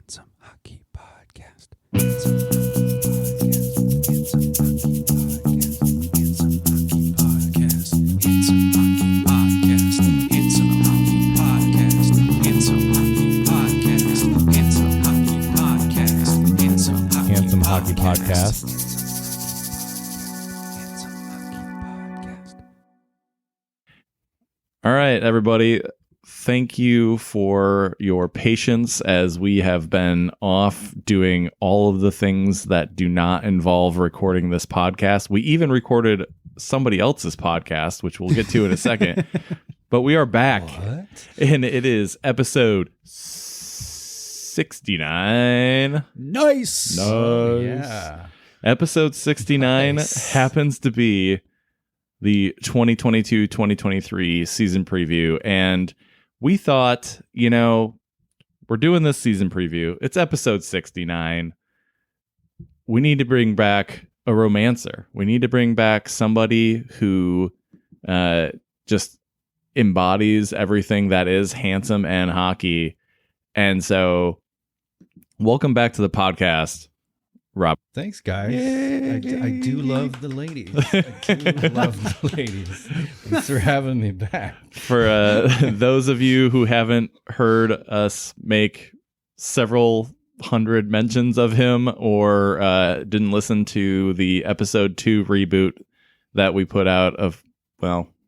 Handsome Hockey Podcast. Handsome Hockey Podcast. Handsome Hockey Podcast. Handsome Hockey Podcast. Handsome Hockey Podcast. Handsome Hockey Podcast. Handsome Hockey Podcast. Handsome Hockey Podcast. All right, everybody. Thank you for your patience as we have been off doing all of the things that do not involve recording this podcast. We even recorded somebody else's podcast, which we'll get to in a second. But we are back. What? And it is episode 69. Nice. Yeah. Episode 69 Nice. happens to be the 2022-2023 season preview. And we thought, we're doing this season preview. It's episode 69. We need to bring back a romancer. We need to bring back somebody who just embodies everything that is handsome and hockey. And so, welcome back to the podcast, Rob. Thanks, guys. I do love the ladies. I do love the ladies. Thanks for having me back. For those of you who haven't heard us make several hundred mentions of him or didn't listen to the episode 2 reboot that we put out of,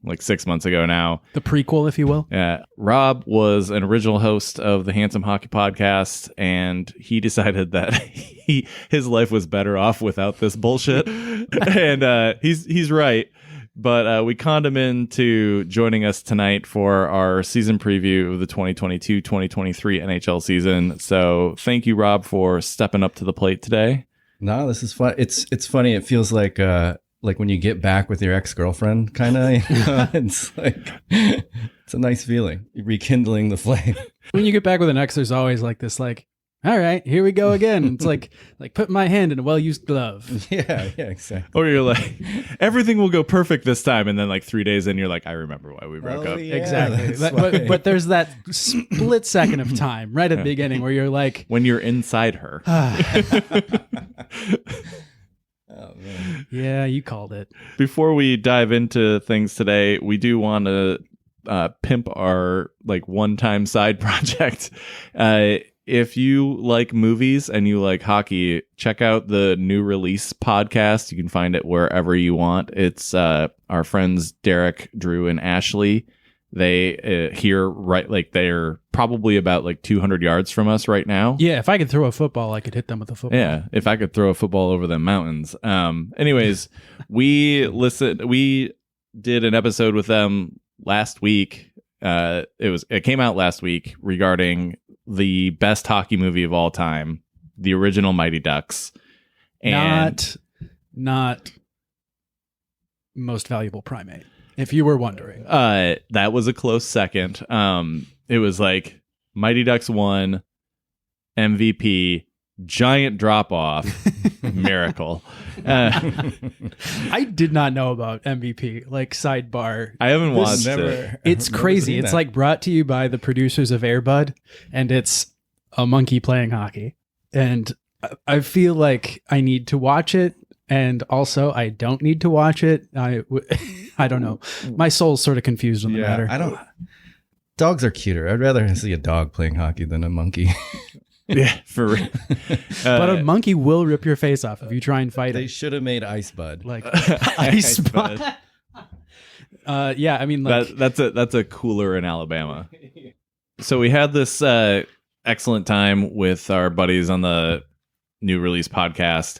like 6 months ago now. The prequel, if you will. Rob was an original host of the Handsome Hockey Podcast, and he decided that his life was better off without this bullshit. And he's right. But we conned him into joining us tonight for our season preview of the 2022-2023 NHL season. So thank you, Rob, for stepping up to the plate today. No, this is fun. It's funny. It feels like when you get back with your ex-girlfriend, kind of. It's like it's a nice feeling, rekindling the flame. When you get back with an ex, there's always like this, all right, here we go again. It's like put my hand in a well-used glove. Yeah, exactly. Or you're like, everything will go perfect this time. And then like 3 days in, you're like, I remember why we broke up. Yeah, Exactly. that's But there's that split second of time right at the beginning where you're like, When you're inside her. Oh, man. yeah, you called it. Before we dive into things today, we do want to pimp our one-time side project. If you like movies and you like hockey, check out the New Release podcast. You can find it wherever you want. It's our friends Derek, Drew, and Ashley. They they're probably about 200 yards from us right now. Yeah, if I could throw a football, I could hit them with a football. Yeah, if I could throw a football over the mountains. Anyways, we did an episode with them last week. It came out last week regarding the best hockey movie of all time, the original Mighty Ducks. And Not Most Valuable Primate, if you were wondering. that was a close second. It was like Mighty Ducks 1, MVP, giant drop off, miracle. I did not know about MVP. Sidebar. I haven't watched it. It's crazy. It's brought to you by the producers of Air Bud, and it's a monkey playing hockey. And I feel like I need to watch it, and also I don't need to watch it. I don't know. My soul's sort of confused on the matter. Dogs are cuter. I'd rather see a dog playing hockey than a monkey. Yeah, for real. But a monkey will rip your face off if you try and fight They it. should have made Ice Bud. Ice Bud. Yeah, I mean, that's a cooler in Alabama. So we had this excellent time with our buddies on the New Release podcast.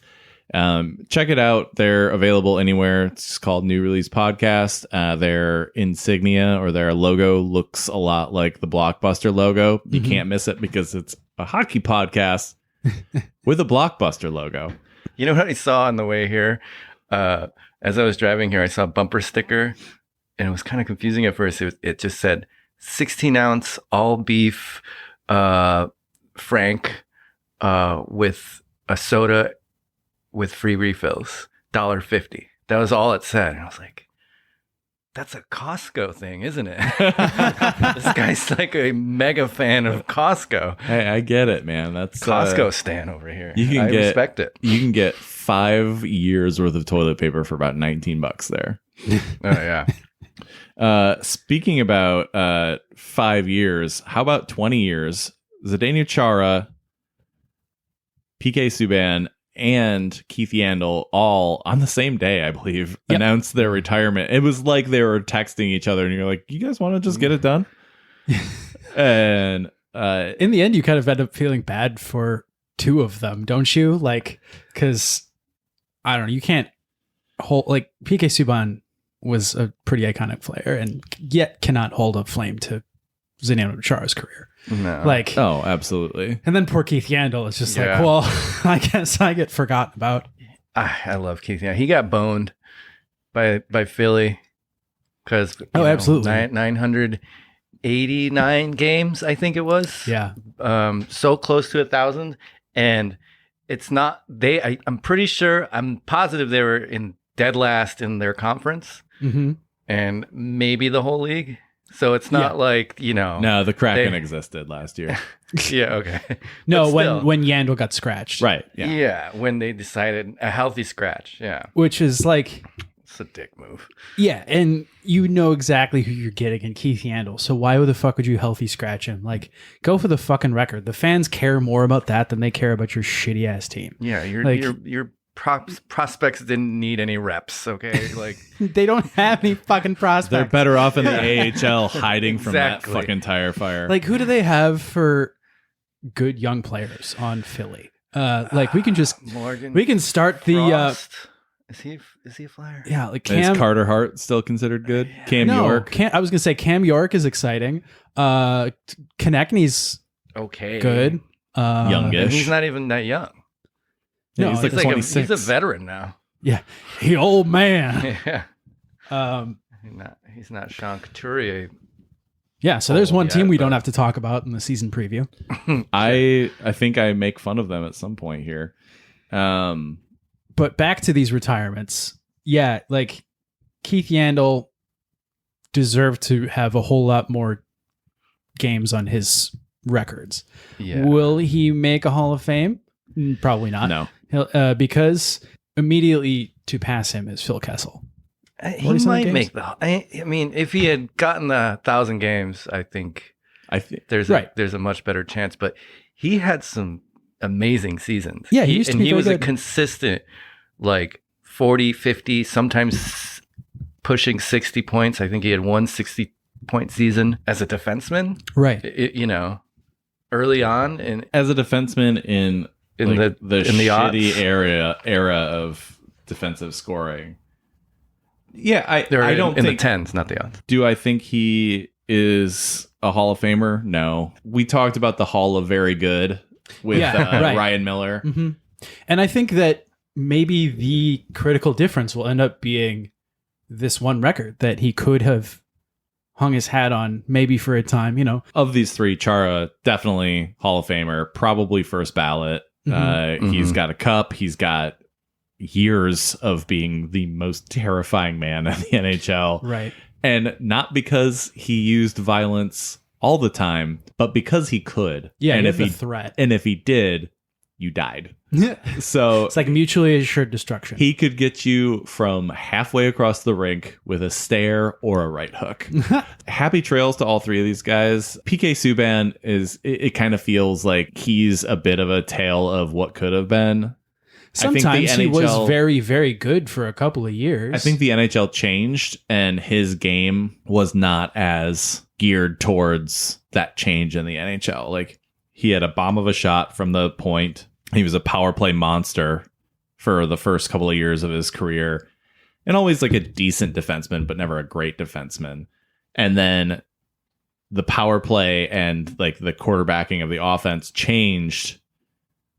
Check it out. They're available anywhere. It's called New Release Podcast. Their insignia or their logo looks a lot like the Blockbuster logo. You can't miss it because it's a hockey podcast with a Blockbuster logo. You know what I saw on the way here? As I was driving here, I saw a bumper sticker, and it was kind of confusing at first. It just said 16-ounce all beef Frank with a soda with free refills, $1.50. That was all it said. And I was like, That's a Costco thing, isn't it? This guy's like a mega fan of Costco. Hey, I get it, man. That's Costco stan over here. I respect it. You can get 5 years worth of toilet paper for about $19 there. Oh yeah. Speaking about 5 years, how about 20 years? Zdeno Chara, PK Subban, and Keith Yandle all on the same day, I believe, announced their retirement. It was like they were texting each other, and you're like, "You guys want to just get it done?" And in the end, you kind of end up feeling bad for two of them, don't you? Like, because I don't know, you can't hold like PK Subban was a pretty iconic player, and yet cannot hold a flame to Zdeno Chara's career. No. Like, oh, absolutely. And then poor Keith Yandle is just like, well, I guess I get forgotten about. I love Keith Yandle. He got boned by Philly because absolutely 989 games, I think it was. Yeah. So close to 1,000, and it's not I'm pretty sure, I'm positive they were in dead last in their conference, and maybe the whole league. So it's not like, No, the Kraken existed last year. Yeah, okay. No, when Yandle got scratched. Right. Yeah, when they decided a healthy scratch. Yeah. Which is like... It's a dick move. Yeah, and you know exactly who you're getting in Keith Yandle. So why the fuck would you healthy scratch him? Like, go for the fucking record. The fans care more about that than they care about your shitty ass team. Yeah, your prospects didn't need any reps, okay? Like they don't have any fucking prospects. They're better off in the AHL hiding from that fucking tire fire. Like, who do they have for good young players on Philly? Like, we can just Morgan. We can start Frost. Is he a Flyer? Yeah, like Is Carter Hart still considered good? Cam York. I was gonna say Cam York is exciting. Konechny's okay, good. Youngish. He's not even that young. No, he's like 26. He's a veteran now. Yeah, he old man. Yeah. He's not Sean Couturier. Yeah, so there's one team we don't have to talk about in the season preview. I think I make fun of them at some point here. But back to these retirements. Yeah, like Keith Yandle deserved to have a whole lot more games on his records. Yeah. Will he make a Hall of Fame? Probably not. No. Because immediately to pass him is Phil Kessel. He might make I mean, if he had gotten the 1,000 games, I think there's a much better chance. But he had some amazing seasons. Yeah, he was a consistent, like 40, 50, sometimes pushing 60 points. I think he had one 60-point season as a defenseman. Right. Early on, and as a defenseman in the shitty era of defensive scoring. Yeah, I don't in think the tens, not the odds. Do I think he is a Hall of Famer? No. We talked about the Hall of Very Good with Ryan Miller. Mm-hmm. And I think that maybe the critical difference will end up being this one record that he could have hung his hat on maybe for a time, Of these three, Chara, definitely Hall of Famer, probably first ballot. He's got a cup. He's got years of being the most terrifying man in the NHL. Right. And not because he used violence all the time, but because he could. Yeah, and if he threat. And if he did, you died. So it's like mutually assured destruction. He could get you from halfway across the rink with a stare or a right hook. Happy trails to all three of these guys. PK Subban it kind of feels like he's a bit of a tale of what could have been. Sometimes he was very, very good for a couple of years. I think the NHL changed and his game was not as geared towards that change in the NHL. Like, he had a bomb of a shot from the point. He was a power play monster for the first couple of years of his career, and always like a decent defenseman, but never a great defenseman. And then the power play and like the quarterbacking of the offense changed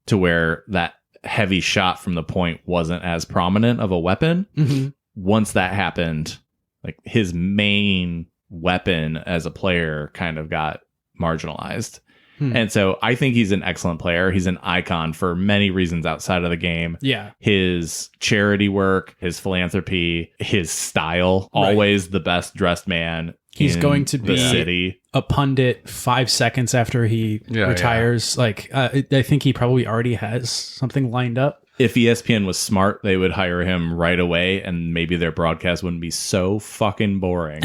to where that heavy shot from the point wasn't as prominent of a weapon. Mm-hmm. Once that happened, like his main weapon as a player kind of got marginalized. And so I think he's an excellent player. He's an icon for many reasons outside of the game. Yeah. His charity work, his philanthropy, his style, always the best dressed man. He's going to be the city. A pundit 5 seconds after he retires. Like, I think he probably already has something lined up. If ESPN was smart, they would hire him right away, and maybe their broadcast wouldn't be so fucking boring.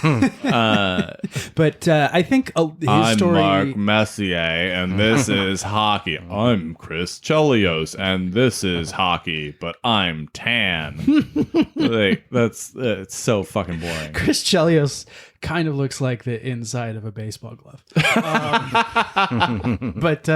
But I think his I'm story... Mark Messier, and this is hockey. I'm Chris Chelios, and this is hockey, but I'm tan. It's so fucking boring. Chris Chelios kind of looks like the inside of a baseball glove. But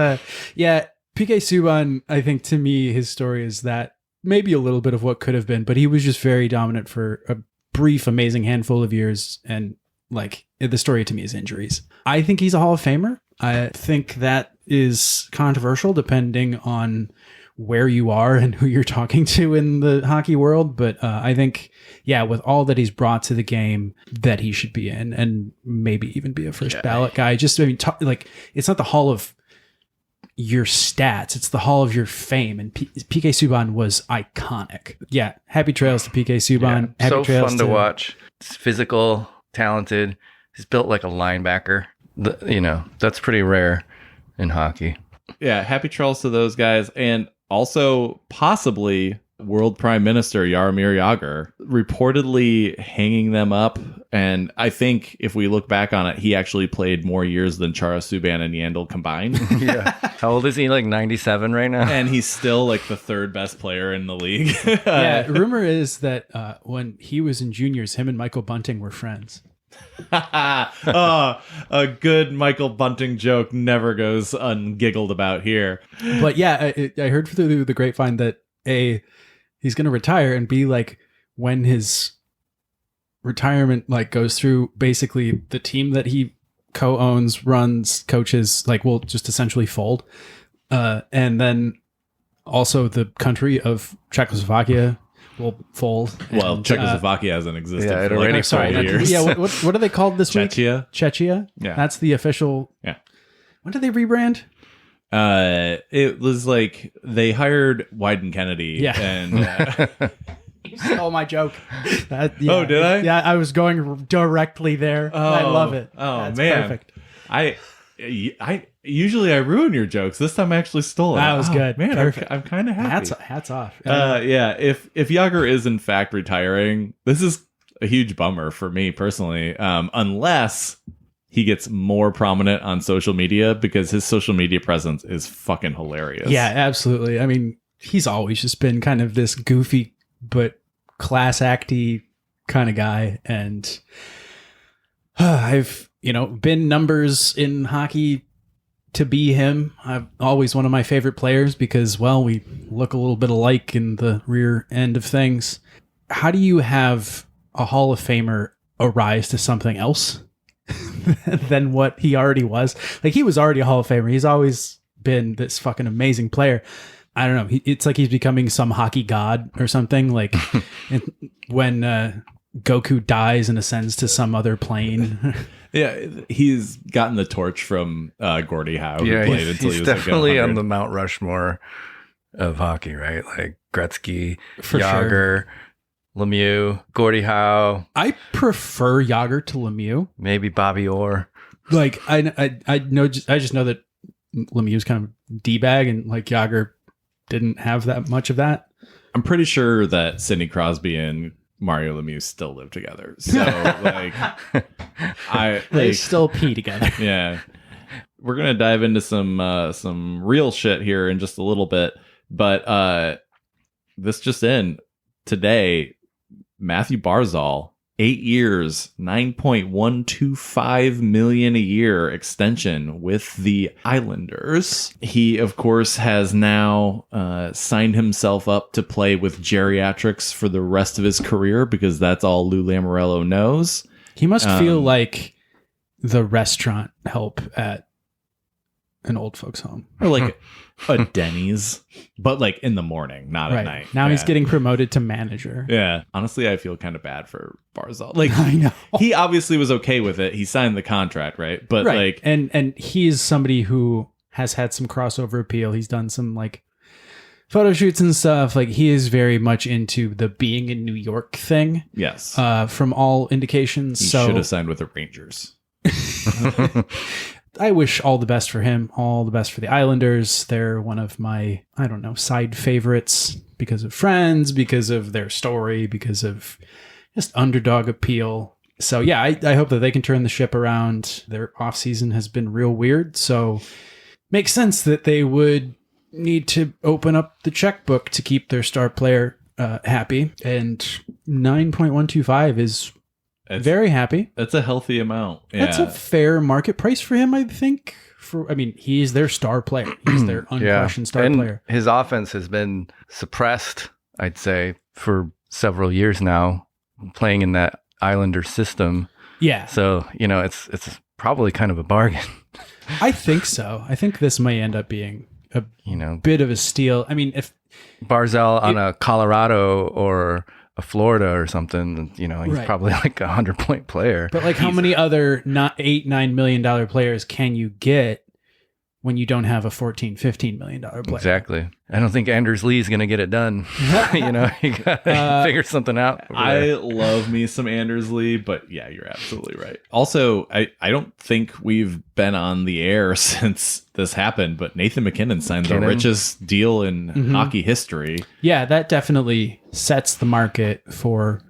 yeah, PK Subban, I think to me, his story is that maybe a little bit of what could have been, but he was just very dominant for a brief, amazing handful of years. And like the story to me is injuries. I think he's a Hall of Famer. I think that is controversial depending on where you are and who you're talking to in the hockey world. But I think, yeah, with all that he's brought to the game, that he should be in and maybe even be a first ballot guy. Just, I mean, like, it's not the Hall of your stats, it's the Hall of your fame. And PK Subban was iconic. Yeah. Happy trails to PK Subban. Yeah, happy so trails fun to watch. It's physical, talented. He's built like a linebacker. That's pretty rare in hockey. Yeah, happy trails to those guys. And also possibly World Prime Minister Jaromir Jagr reportedly hanging them up. And I think if we look back on it, he actually played more years than Chara, Subban, and Yandle combined. Yeah. How old is he? Like 97 right now? And he's still like the third best player in the league. Yeah, rumor is that when he was in juniors, him and Michael Bunting were friends. Oh, a good Michael Bunting joke never goes ungiggled about here. But yeah, I heard through the grapevine that A, he's going to retire, and B, like when his retirement like goes through, basically the team that he co-owns, runs, coaches, like will just essentially fold. And then also the country of Czechoslovakia will fold. Well, and, Czechoslovakia hasn't existed for already like 4 years. Yeah, what are they called this week? Czechia. Yeah. That's the official. Yeah. When did they rebrand? It was like they hired Wyden Kennedy. Yeah. And You stole my joke. Oh, did I? Yeah, I was going directly there. I love it. Oh, That's man. perfect. I usually I ruin your jokes. This time I actually stole it. That was good. Man, Perfect. I'm kind of happy. Hats off. Yeah, if Jagr is in fact retiring, this is a huge bummer for me personally. Unless he gets more prominent on social media, because his social media presence is fucking hilarious. Yeah, absolutely. I mean, he's always just been kind of this goofy but class acty kind of guy, and I've been numbers in hockey to be him. I'm always one of my favorite players because, well, we look a little bit alike in the rear end of things. How do you have a Hall of Famer arise to something else than what he already was? Like, he was already a Hall of Famer. He's always been this fucking amazing player. I don't know. It's like he's becoming some hockey god or something. Like when Goku dies and ascends to some other plane. Yeah, he's gotten the torch from Gordie Howe. Who Yeah, played until he's he was definitely like on 100. the Mount Rushmore of hockey, right? Like Gretzky, For Jagr, sure. Lemieux, Gordie Howe, I prefer Jagr to Lemieux. maybe Bobby Orr. Like I know, I just know that Lemieux's kind of D-bag, and like Jagr didn't have that much of that. I'm pretty sure that Sidney Crosby and Mario Lemieux still live together. So like, They still pee together. Yeah, we're gonna dive into some real shit here in just a little bit, but this just in today, Matthew Barzal, 8 years, $9.125 million a year extension with the Islanders. He, of course, has now signed himself up to play with geriatrics for the rest of his career, because that's all Lou Lamoriello knows. He must feel like the restaurant help at an old folks home. Or like a Denny's, but like in the morning, not at Right. night. Now he's Yeah. getting promoted to manager. Yeah. Honestly, I feel kind of bad for Barzal. Like, I know. he obviously was okay with it. He signed the contract, right? But Right. like, And he's somebody who has had some crossover appeal. He's done some like photo shoots and stuff. Like he is very much into the being in New York thing. yes, From all indications. he So should have signed with the Rangers. I wish all the best for him, all the best for the Islanders. They're one of my, I don't know, side favorites because of Friends, because of their story, because of just underdog appeal. So yeah, I hope that they can turn the ship around. Their offseason has been real weird. So makes sense that they would need to open up the checkbook to keep their star player happy. And 9.125 is very happy. That's a healthy amount. That's a fair market price for him, I think. He's their star player. He's their unquestioned star and player. His offense has been suppressed, I'd say, for several years now, playing in that Islander system. Yeah. So, it's probably kind of a bargain. I think so. I think this may end up being a bit of a steal. I mean, if Barzal on a Colorado or a Florida or something, he's Right. probably like a 100-point player. but like how many other not $8-9 million players can you get when you don't have a $14-15 million player? Exactly. I don't think Anders Lee's going to get it done. You got to figure something out. I love me some Anders Lee, but yeah, you're absolutely right. Also, I don't think we've been on the air since this happened, but Nathan McKinnon signed the richest deal in hockey history. Yeah, that definitely sets the market for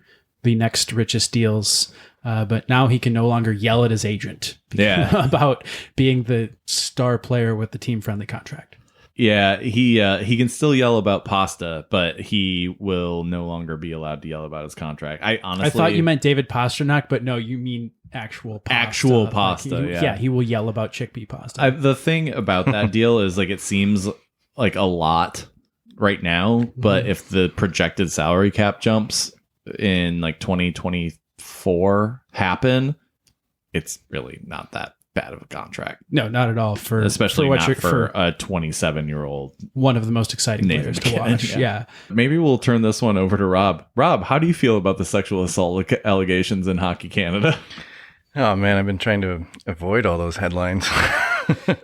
the next richest deals. But now he can no longer yell at his agent about being the star player with the team-friendly contract. Yeah, he can still yell about pasta, but he will no longer be allowed to yell about his contract. I thought you meant David Pasternak, but no, you mean actual pasta. Actual pasta, yeah. He will yell about chickpea pasta. The thing about that deal is like it seems like a lot right now, but if the projected salary cap jumps in like 2024 happen, it's really not that bad of a contract. No, not at all. Especially for not for a 27-year-old. One of the most exciting Nathan players to McKinnon, watch. Yeah. Maybe we'll turn this one over to Rob. Rob, how do you feel about the sexual assault allegations in Hockey Canada? Oh, man, I've been trying to avoid all those headlines.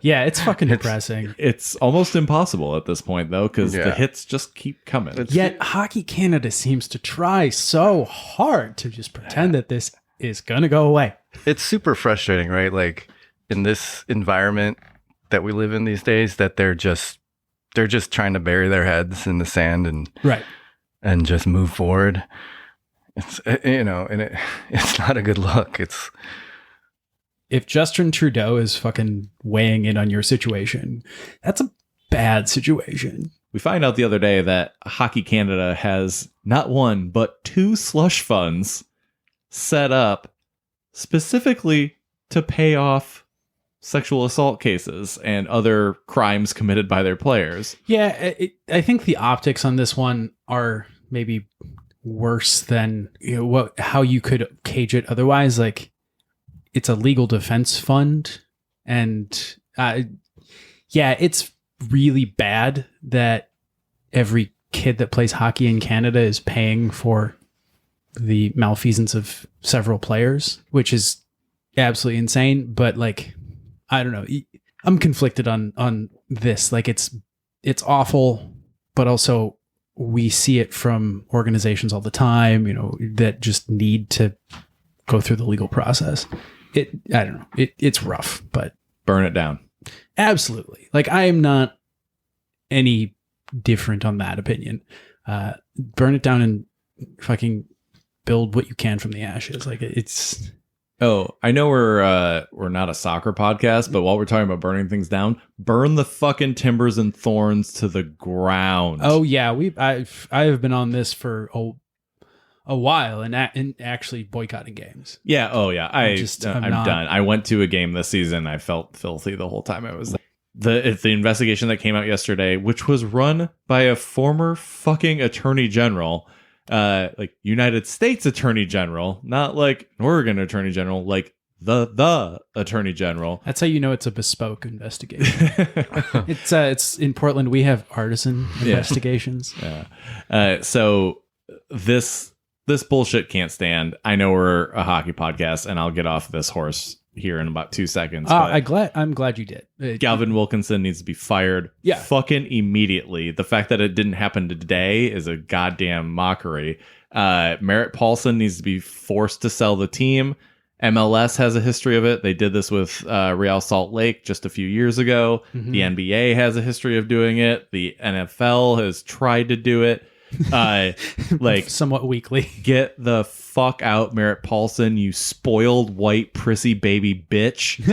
Yeah, it's fucking depressing. It's almost impossible at this point, though, because the hits just keep coming. Yet Hockey Canada seems to try so hard to just pretend that this is going to go away. It's super frustrating, right? Like in this environment that we live in these days, that they're just trying to bury their heads in the sand and just move forward. It's and it's not a good look. If Justin Trudeau is fucking weighing in on your situation, that's a bad situation. We find out the other day that Hockey Canada has not one, but 2 slush funds set up specifically to pay off sexual assault cases and other crimes committed by their players. Yeah, I think the optics on this one are maybe worse than how you could cage it otherwise. Like, it's a legal defense fund, and it's really bad that every kid that plays hockey in Canada is paying for the malfeasance of several players, which is absolutely insane. But like, I don't know, I'm conflicted on this. Like, it's awful, but also we see it from organizations all the time, that just need to go through the legal process. I don't know. It's rough, but burn it down. Absolutely. Like, I am not any different on that opinion. Burn it down and fucking build what you can from the ashes. Like, it's. Oh, I know we're not a soccer podcast, but while we're talking about burning things down, burn the fucking timbers and thorns to the ground. Oh yeah, I have been on this for a while and actually boycotting games. Yeah. Oh yeah. I'm not done. I went to a game this season. I felt filthy the whole time I was there. The investigation that came out yesterday, which was run by a former fucking attorney general. Like United States Attorney General, not like Oregon Attorney General, like the attorney general. That's how you know it's a bespoke investigation. It's in Portland. We have artisan investigations. Yeah. So this bullshit can't stand. I know we're a hockey podcast, and I'll get off this horse here in about 2 seconds. I'm glad you did. Galvin Wilkinson needs to be fired. Yeah. Fucking immediately. The fact that it didn't happen today is a goddamn mockery. Merritt Paulson needs to be forced to sell the team. MLS has a history of it. They did this with Real Salt Lake just a few years ago. Mm-hmm. The NBA has a history of doing it. The NFL has tried to do it. Like somewhat weakly. Get the fuck out, Merritt Paulson, you spoiled white prissy baby bitch.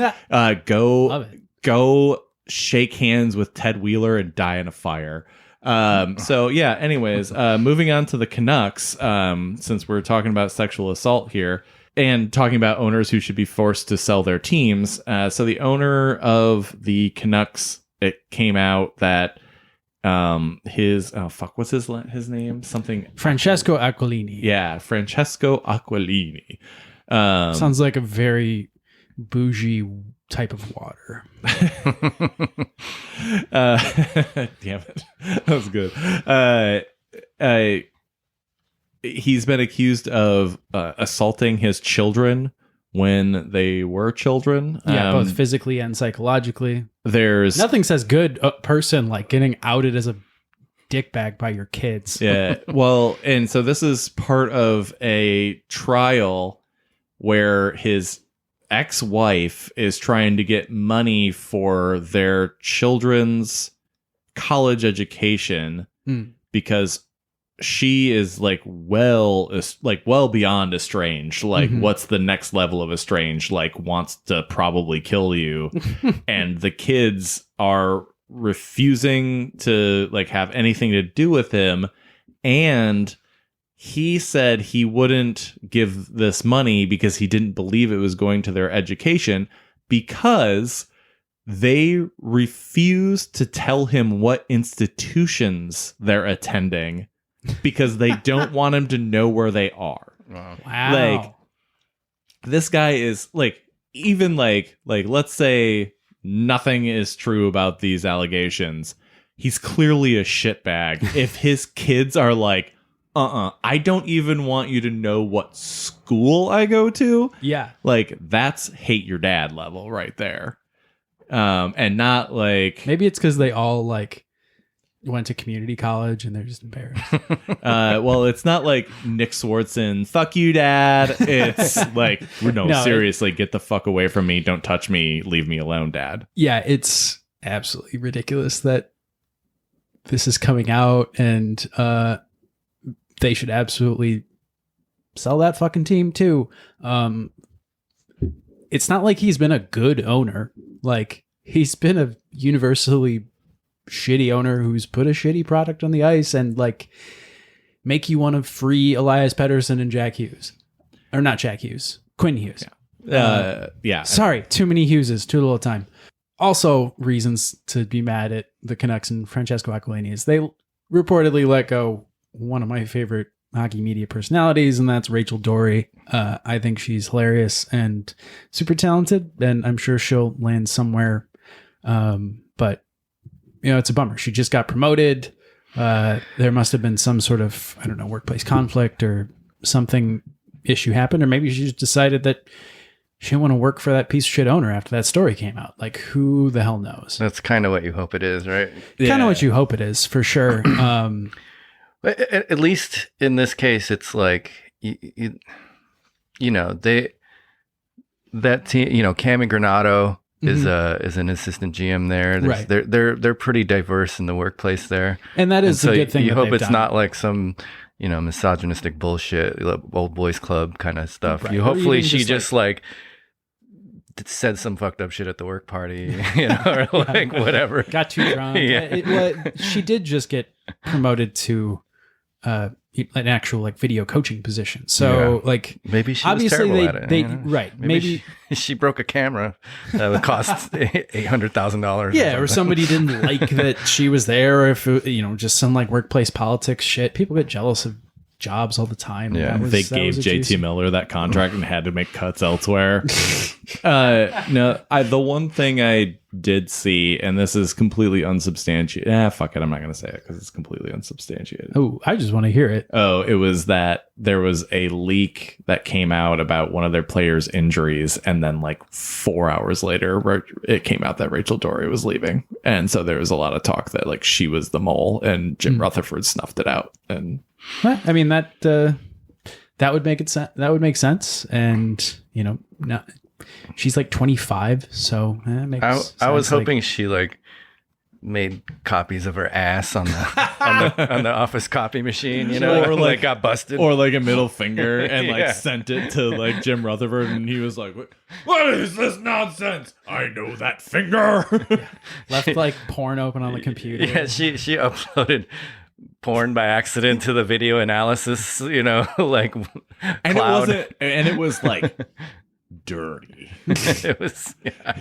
Go shake hands with Ted Wheeler and die in a fire. So yeah, anyways, moving on to the Canucks, since we're talking about sexual assault here and talking about owners who should be forced to sell their teams. So the owner of the Canucks, it came out that what's his name? Something Francesco Aquilini. Yeah, Francesco Aquilini. Sounds like a very bougie type of water. Damn it. That was good. He's been accused of assaulting his children when they were children. Yeah, both physically and psychologically. There's nothing says good person like getting outed as a dickbag by your kids. Yeah. Well, and so this is part of a trial where his ex-wife is trying to get money for their children's college education because she is well beyond estranged. Like, what's the next level of estranged? Like, wants to probably kill you. And the kids are refusing to have anything to do with him. And he said he wouldn't give this money because he didn't believe it was going to their education because they refuse to tell him what institutions they're attending because they don't want him to know where they are. Wow. This guy is even let's say nothing is true about these allegations. He's clearly a shitbag. If his kids are I don't even want you to know what school I go to. Yeah. That's hate your dad level right there. And not maybe it's because they all went to community college and they're just embarrassed. Well, it's not like Nick Swardson, fuck you, dad. It's seriously, get the fuck away from me. Don't touch me. Leave me alone, dad. Yeah, it's absolutely ridiculous that this is coming out and they should absolutely sell that fucking team too. It's not like he's been a good owner. He's been a universally shitty owner who's put a shitty product on the ice and make you want to free Elias Pettersson and Jack Hughes. Or not Jack Hughes, Quinn Hughes. Yeah. Sorry, too many Hugheses, too little time. Also, reasons to be mad at the Canucks and Francesco Aquilini is they reportedly let go one of my favorite hockey media personalities, and that's Rachel Dory. I think she's hilarious and super talented, and I'm sure she'll land somewhere. But it's a bummer. She just got promoted. There must have been some sort of, workplace conflict or something issue happened, or maybe she just decided that she didn't want to work for that piece of shit owner after that story came out. Who the hell knows? That's kind of what you hope it is, right? Kind of what you hope it is, for sure. At least in this case, it's that team, Cami Granato is an assistant GM there. Right. They're pretty diverse in the workplace there, and that is a good thing. You hope it's not some misogynistic bullshit, old boys club kind of stuff. Right. Hopefully she just said some fucked up shit at the work party, or whatever. Got too drunk. Yeah. She did just get promoted to an actual video coaching position. So maybe she was obviously terrible at it. Right. Maybe she broke a camera that would cost $800,000. Yeah, or somebody didn't like that she was there, or if just some workplace politics shit. People get jealous of jobs all the time. Yeah. They gave JT Miller that contract and had to make cuts elsewhere. The one thing I did see, and this is completely unsubstantiated. Fuck it. I'm not going to say it because it's completely unsubstantiated. Oh, I just want to hear it. Oh, it was that there was a leak that came out about one of their players' injuries. And then like 4 hours later, it came out that Rachel Dory was leaving. And so there was a lot of talk that like she was the mole and Jim Rutherford snuffed it out. And I mean, that would make it that would make sense. And, you know, not, she's like 25. So it makes sense. I was hoping she like made copies of her ass on the on the office copy machine, you know, or like got busted, or like a middle finger and like Yeah. sent it to like Jim Rutherford, and he was like, "What is this nonsense? I know that finger." left like porn open on the computer. Yeah, she uploaded porn by accident to the video analysis, you know, like And cloud. it was like dirty. It was, yeah.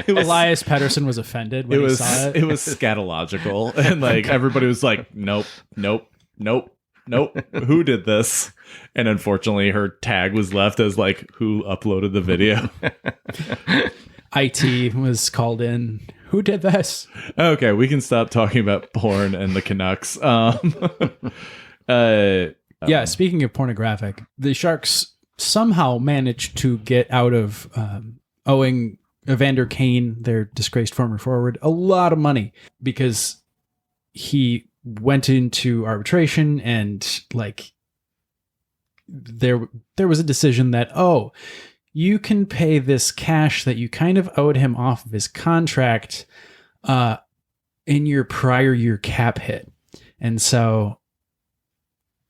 Elias Pettersson was offended when he saw it. It was scatological, and like everybody was like, "Nope, nope, nope, nope. Who did this?" And unfortunately, her tag was left as like, "Who uploaded the video?" IT was called in. Who did this? Okay, we can stop talking about porn and the Canucks. Yeah, speaking of pornographic, the Sharks somehow managed to get out of owing Evander Kane, their disgraced former forward, a lot of money because he went into arbitration and like there was a decision that, oh, you can pay this cash that you kind of owed him off of his contract in your prior year cap hit. And so,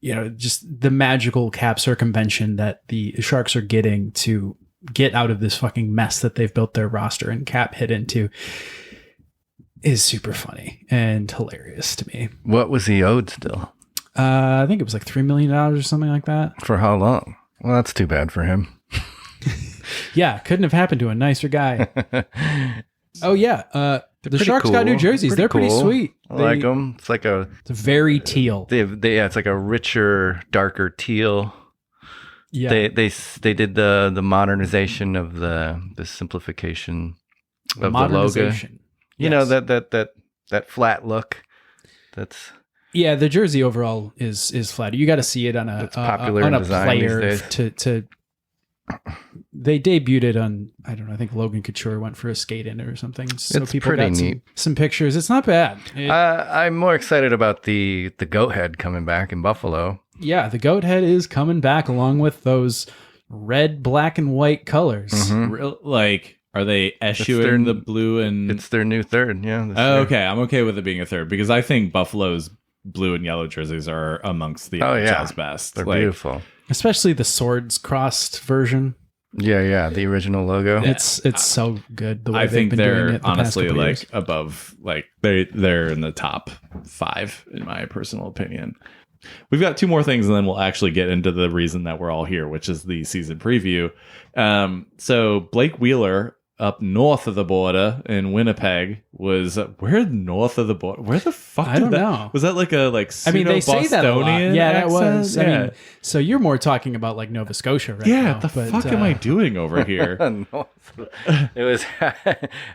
you know, just the magical cap circumvention that the Sharks are getting to get out of this fucking mess that they've built their roster and cap hit into is super funny and hilarious to me. What was he owed still? I think it was like $3 million or something like that. For how long? Well, that's too bad for him. Yeah, couldn't have happened to a nicer guy. Oh yeah, the pretty Sharks got cool. new jerseys. They're pretty cool. sweet. I like them. It's like It's very teal. yeah, it's like a richer, darker teal. Yeah, They did the modernization of the simplification of the logo. modernization. You know, that flat look. That's Yeah, the jersey overall is flatter. You got to see it on a It's popular on in a design these player days. to. They debuted it on, I don't know, I think Logan Couture went for a skate in it or something. So It's people pretty got neat. some pictures. It's not bad. I'm more excited about the goat head coming back in Buffalo. Yeah, the goat head is coming back along with those red, black, and white colors. Like, are they eschewing the blue and? It's their new third. Yeah. this Oh, year. okay, I'm okay with it being a third because I think Buffalo's blue and yellow jerseys are amongst the Oh, yeah. NHL's best. They're Like, beautiful. Especially the swords crossed version. Yeah, the original logo. It's so good. The way I they've think been doing they're it the past honestly couple like years. above, like they're in the top 5 in my personal opinion. We've got 2 more things, and then we'll actually get into the reason that we're all here, which is the season preview. So Blake Wheeler up north of the border in Winnipeg was where north of the border? Where the fuck? I don't know. Was that like a I mean, they say that a lot. Bostonian Yeah, that accent? was. Yeah. I mean, so you're more talking about like Nova Scotia right Yeah, now. the but, fuck am I doing over here? It was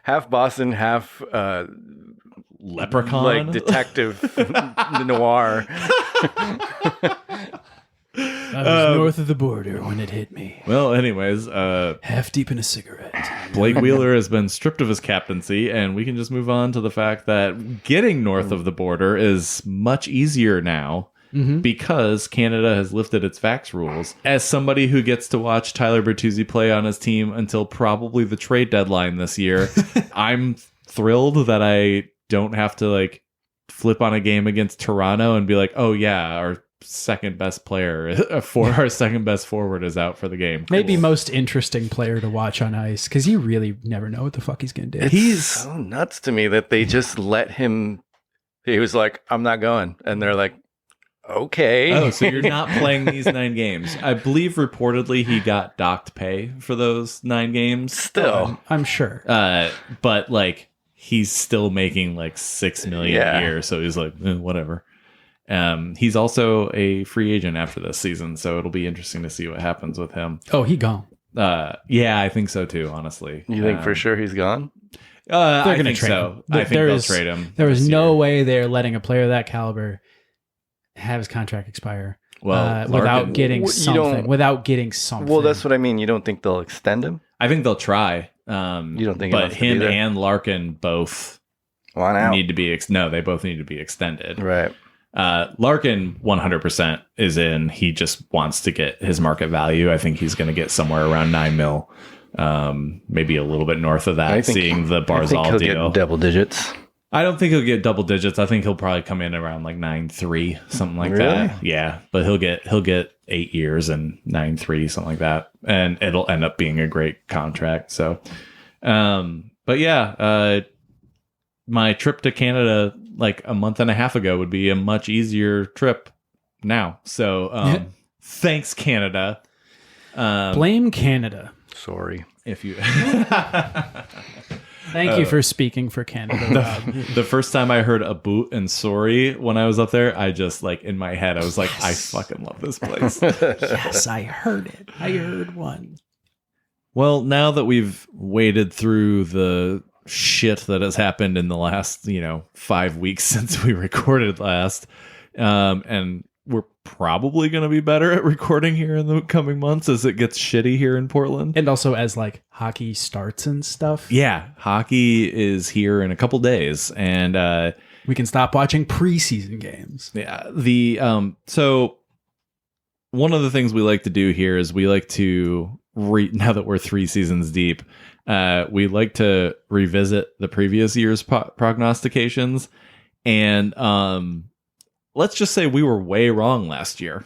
half Boston, half Leprechaun? like detective noir. I was north of the border when it hit me. Well, anyways, Half deep in a cigarette. Blake Wheeler has been stripped of his captaincy, and we can just move on to the fact that getting north of the border is much easier now because Canada has lifted its vax rules. As somebody who gets to watch Tyler Bertuzzi play on his team until probably the trade deadline this year, I'm thrilled that I don't have to like flip on a game against Toronto and be like, oh yeah, our second best player for our second best forward is out for the game. Maybe most interesting player to watch on ice because you really never know what the fuck he's gonna do. He's so nuts to me that they just let him. He was like, "I'm not going," and they're like, "Okay." Oh, so you're not playing these 9 games. I believe reportedly he got docked pay for those 9 games. Still, I'm sure. But like he's still making like $6 million a year, so he's like, whatever. He's also a free agent after this season, so it'll be interesting to see what happens with him. Oh, he gone. Yeah, I think so too, honestly. You think for sure he's gone? They're going to trade so. him. I think they'll trade him. There is no way they're letting a player of that caliber have his contract expire without getting something. Well, that's what I mean. You don't think they'll extend him? I think they'll try. You don't think? But him and Larkin both need to be. No, they both need to be extended. Right. Larkin 100% is in. He just wants to get his market value. I think he's going to get somewhere around $9 million, maybe a little bit north of that. Seeing the Barzal deal, get double digits. I don't think he'll get double digits. I think he'll probably come in around like 9.3, something like that. Yeah, but he'll get 8 years and 9.3, something like that, and it'll end up being a great contract. So, but yeah, my trip to Canada like a month and a half ago would be a much easier trip now. So, thanks, Canada. Blame Canada. Sorry if you. Thank you for speaking for Canada. The first time I heard a boot and sorry when I was up there, I just like in my head, I was like, I fucking love this place. Yes, I heard it. I heard one. Well, now that we've waded through the shit that has happened in the last, 5 weeks since we recorded last, and we're probably going to be better at recording here in the coming months as it gets shitty here in Portland. And also as like hockey starts and stuff. Yeah, hockey is here in a couple days, and we can stop watching preseason games. Yeah, so one of the things we like to do here is we like to now that we're 3 seasons deep, we like to revisit the previous year's prognostications, and let's just say we were way wrong last year.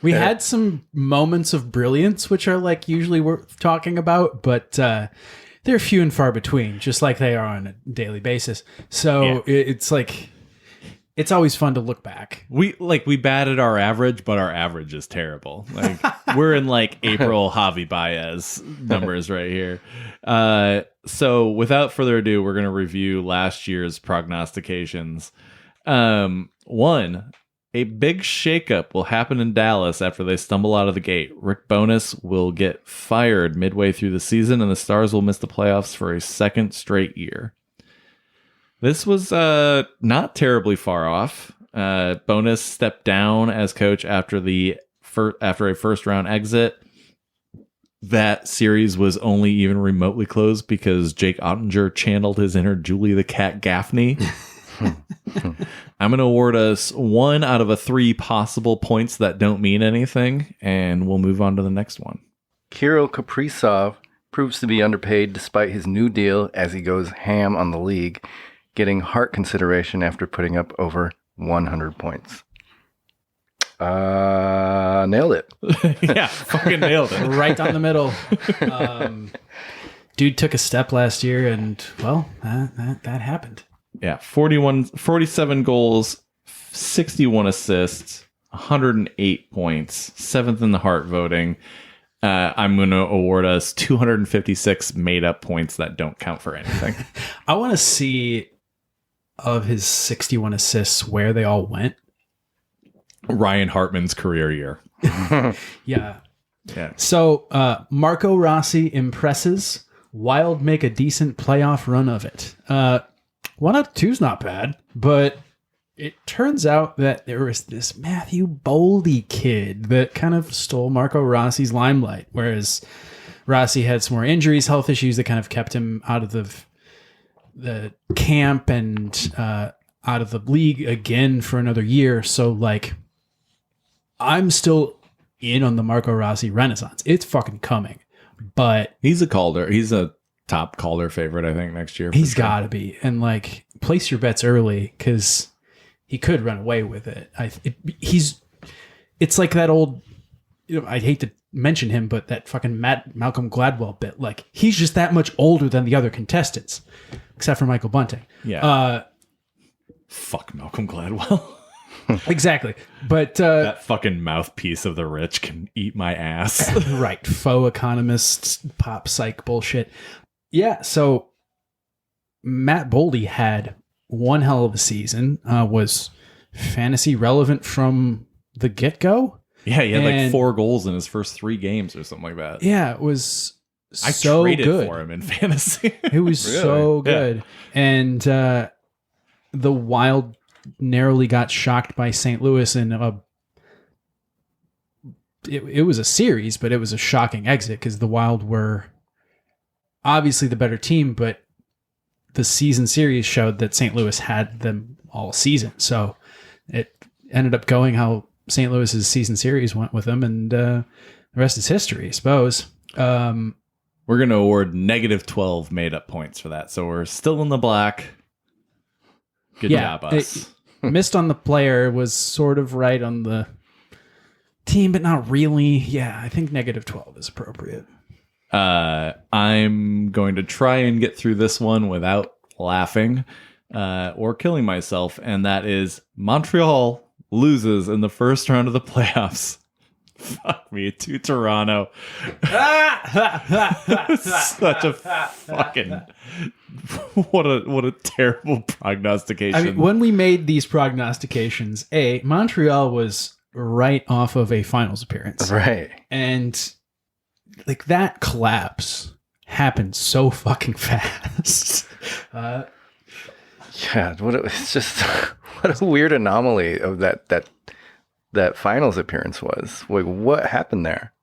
We had some moments of brilliance, which are like usually worth talking about, but they're few and far between, just like they are on a daily basis. So it's like, it's always fun to look back. We batted our average, but our average is terrible. Like we're in like April Javi Baez numbers right here. So without further ado, we're going to review last year's prognostications. One, a big shakeup will happen in Dallas after they stumble out of the gate. Rick Bowness will get fired midway through the season, and the Stars will miss the playoffs for a second straight year. This was not terribly far off. Bowness stepped down as coach after a first round exit. That series was only even remotely close because Jake Ottinger channeled his inner Julie the Cat Gaffney. I'm going to award us 1 out of 3 possible points that don't mean anything, and we'll move on to the next one. Kirill Kaprizov proves to be underpaid despite his new deal as he goes ham on the league, getting Hart consideration after putting up over 100 points. Nailed it. Yeah, fucking nailed it. Right down the middle. Dude took a step last year, and, well, that happened. Yeah, 47 goals, 61 assists, 108 points, 7th in the Hart voting. I'm going to award us 256 made-up points that don't count for anything. I want to see, of his 61 assists, where they all went. Ryan Hartman's career year. Yeah. So, Marco Rossi impresses. Wild make a decent playoff run of it. 1 out of 2 is not bad, but it turns out that there was this Matthew Boldy kid that kind of stole Marco Rossi's limelight, whereas Rossi had some more injuries, health issues that kind of kept him out of the camp and out of the league again for another year. So, like, I'm still in on the Marco Rossi renaissance. It's fucking coming, but he's a Calder. He's a top Calder favorite, I think, next year. He's got to be. And, like, place your bets early because he could run away with it. It's like that old, I hate to mention him, but that fucking Malcolm Gladwell bit. Like, he's just that much older than the other contestants, except for Michael Bunting. Yeah. Fuck Malcolm Gladwell. Exactly. But that fucking mouthpiece of the rich can eat my ass. Right. Faux economists, pop psych bullshit. Yeah. So Matt Boldy had one hell of a season, was fantasy relevant from the get-go. Yeah, he had like 4 goals in his first 3 games or something like that. Yeah, it was I so traded good for him in fantasy. It was Really? so good. And the Wild narrowly got shocked by St. Louis in it was a series, but it was a shocking exit because the Wild were obviously the better team, but the season series showed that St. Louis had them all season. So it ended up going how St. Louis's season series went with them, and the rest is history, I suppose. We're going to award negative 12 made up points for that. So we're still in the black. Good job, us. Missed on the player, was sort of right on the team, but not really. Yeah, I think negative 12 is appropriate. I'm going to try and get through this one without laughing or killing myself. And that is Montreal loses in the first round of the playoffs. Fuck me, to Toronto. Such a fucking what a terrible prognostication. I mean, when we made these prognostications, Montreal was right off of a finals appearance, Right. and like that collapse happened so fucking fast. Yeah, it's just what a weird anomaly of that finals appearance was. Like, what happened there?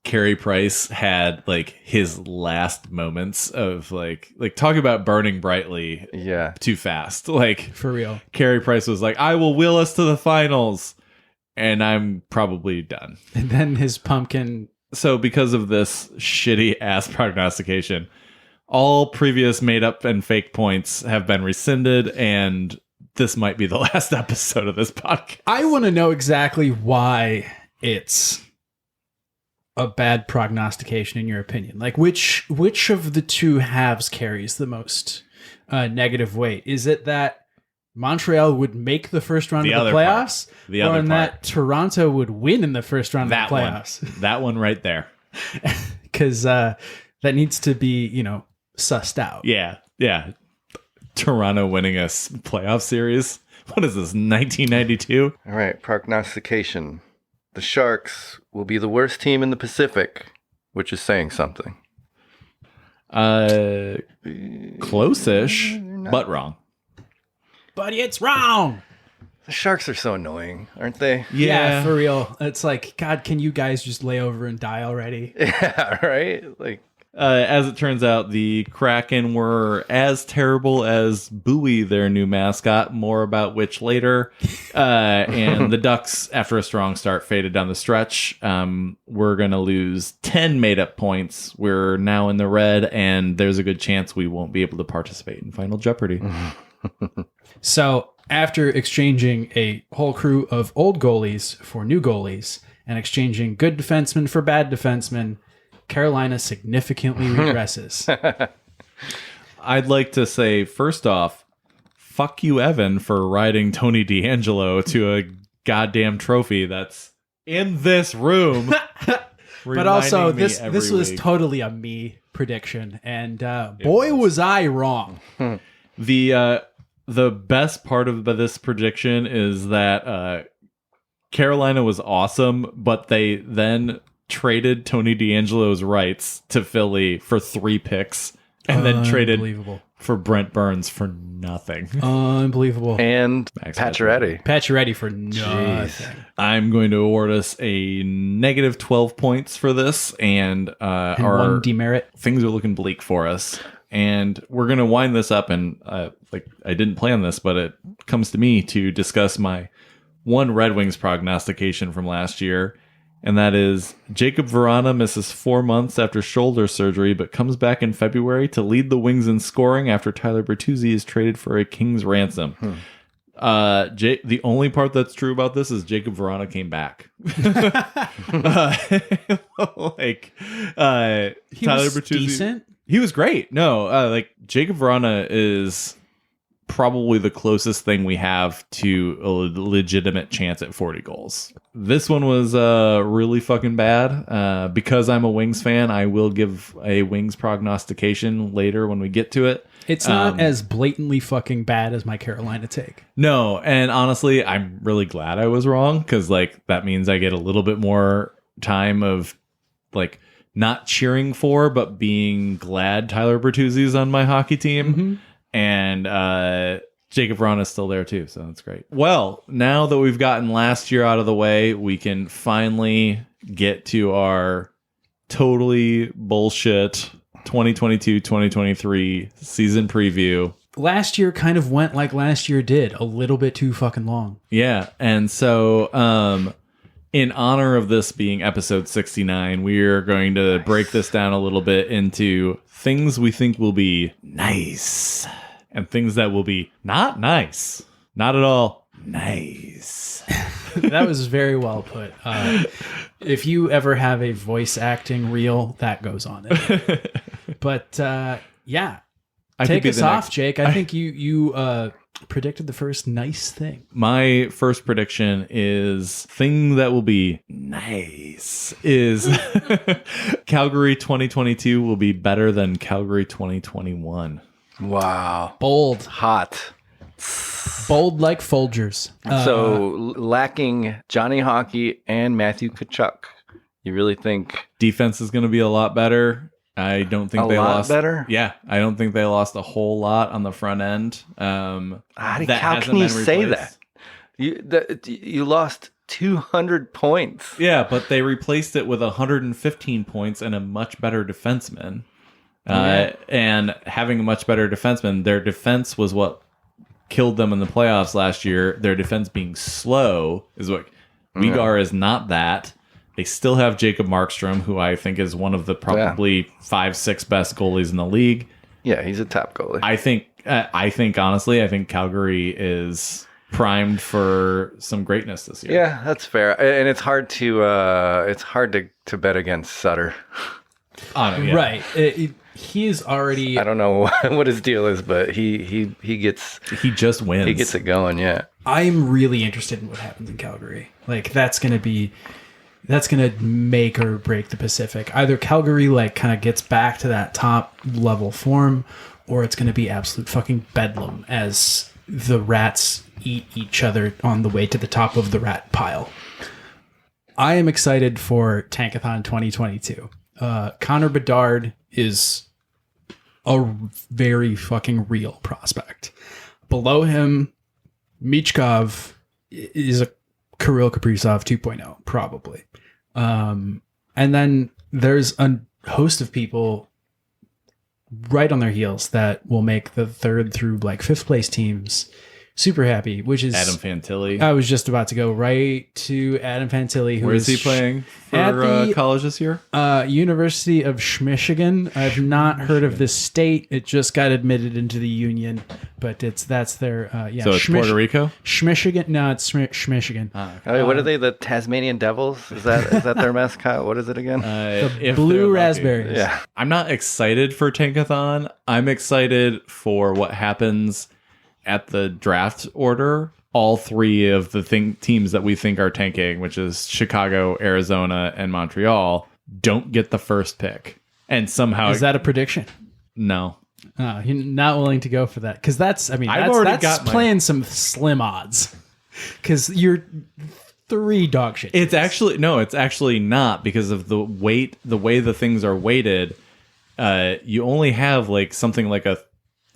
Carey Price had like his last moments of like talk about burning brightly Yeah. too fast. Like For real. Carey Price was like, I will will us to the finals, and I'm probably done. And then his pumpkin. So because of this shitty ass prognostication, all previous made up and fake points have been rescinded, and this might be the last episode of this podcast. I want to know exactly why it's a bad prognostication in your opinion. Like which of the two halves carries the most negative weight? Is it that Montreal would make the first round of the playoffs, or that Toronto would win in the first round of the playoffs? That one right there. Because that needs to be, sussed out. Yeah. Toronto winning a playoff series. What is this, 1992? All right, prognostication. The Sharks will be the worst team in the Pacific, which is saying something. Close-ish, but wrong. But it's wrong. The Sharks are so annoying, aren't they? Yeah, for real. It's like, God, can you guys just lay over and die already? Yeah, right? Like, as it turns out, the Kraken were as terrible as Bowie, their new mascot, more about which later. And the Ducks, after a strong start, faded down the stretch. We're going to lose 10 made-up points. We're now in the red, and there's a good chance we won't be able to participate in Final Jeopardy. So, after exchanging a whole crew of old goalies for new goalies, and exchanging good defensemen for bad defensemen, Carolina significantly regresses. I'd like to say, first off, fuck you, Evan, for riding Tony DeAngelo to a goddamn trophy that's in this room. But also, reminding me this every was week. totally a me prediction, and boy, was I wrong. The best part of this prediction is that Carolina was awesome, but they then traded Tony DeAngelo's rights to Philly for 3 picks, and then traded for Brent Burns for nothing. Unbelievable. and Max Pacioretty. For nothing. I'm going to award us a negative 12 points for this, and And our one demerit. things are looking bleak for us. And we're going to wind this up, and I didn't plan this, but it comes to me to discuss my one Red Wings prognostication from last year. And that is Jacob Vrana misses 4 months after shoulder surgery, but comes back in February to lead the Wings in scoring after Tyler Bertuzzi is traded for a king's ransom. The only part that's true about this is Jacob Vrana came back. He Tyler was Bertuzzi, decent. he was great. No, Jacob Vrana is probably the closest thing we have to a legitimate chance at 40 goals. This one was really fucking bad. Because I'm a Wings fan, I will give a Wings prognostication later when we get to it. It's not as blatantly fucking bad as my Carolina take. No, and honestly, I'm really glad I was wrong because like that means I get a little bit more time of like not cheering for, but being glad Tyler Bertuzzi's on my hockey team, and Jacob Braun is still there too, so that's great. Well, now that we've gotten last year out of the way, we can finally get to our totally bullshit 2022-2023 season preview. Last year kind of went like last year did, a little bit too fucking long. Yeah, and so in honor of this being episode 69, we are going to break this down a little bit into things we think will be nice and things that will be not nice. Not at all nice. That was very well put. If you ever have a voice acting reel, that goes on it. But yeah, take us off, Jake. I think you predicted the first nice thing. My first prediction is thing that will be nice is Calgary 2022 will be better than Calgary 2021. Wow. Bold. Hot. Bold like Folgers. So lacking Johnny Hockey and Matthew Tkachuk. You really think Defense is going to be a lot better. I don't think they lost better? Yeah, I don't think they lost a whole lot on the front end. How can you say that? You lost 200 points. Yeah, but they replaced it with 115 points and a much better defenseman. And having a much better defenseman, their defense was what killed them in the playoffs last year. Their defense being slow is what Vigar is not that. They still have Jacob Markstrom, who I think is one of the probably 5-6 best goalies in the league. Yeah, he's a top goalie. I think honestly, I think Calgary is primed for some greatness this year. Yeah, that's fair. And it's hard to bet against Sutter. Right. He is already. I don't know what his deal is, but he just wins. He gets it going. Yeah. I'm really interested in what happens in Calgary. Like that's gonna make or break the Pacific. Either Calgary like kind of gets back to that top level form, or it's gonna be absolute fucking bedlam as the rats eat each other on the way to the top of the rat pile. I am excited for Tankathon 2022. Connor Bedard is a very fucking real prospect. Below him, Michkov is a Kirill Kaprizov 2.0, probably. And then there's a host of people right on their heels that will make the third through like fifth place teams super happy, which is Adam Fantilli. I was just about to go right to Adam Fantilli. Where is he playing for college this year? University of Michigan. I've not heard of this state. It just got admitted into the union, but that's their So it's Puerto Rico? Michigan. No, it's Michigan. Okay, what are they? The Tasmanian Devils? Is that their mascot? What is it again? The Blue Raspberries. Yeah. I'm not excited for Tankathon. I'm excited for what happens at the draft order. All three of the teams that we think are tanking, which is Chicago, Arizona, and Montreal, don't get the first pick. And somehow... Is that a prediction? No. You're not willing to go for that. Because that's playing some slim odds. Because you're 3 dog shit. It's actually not, because of the way the things are weighted. You only have like something like a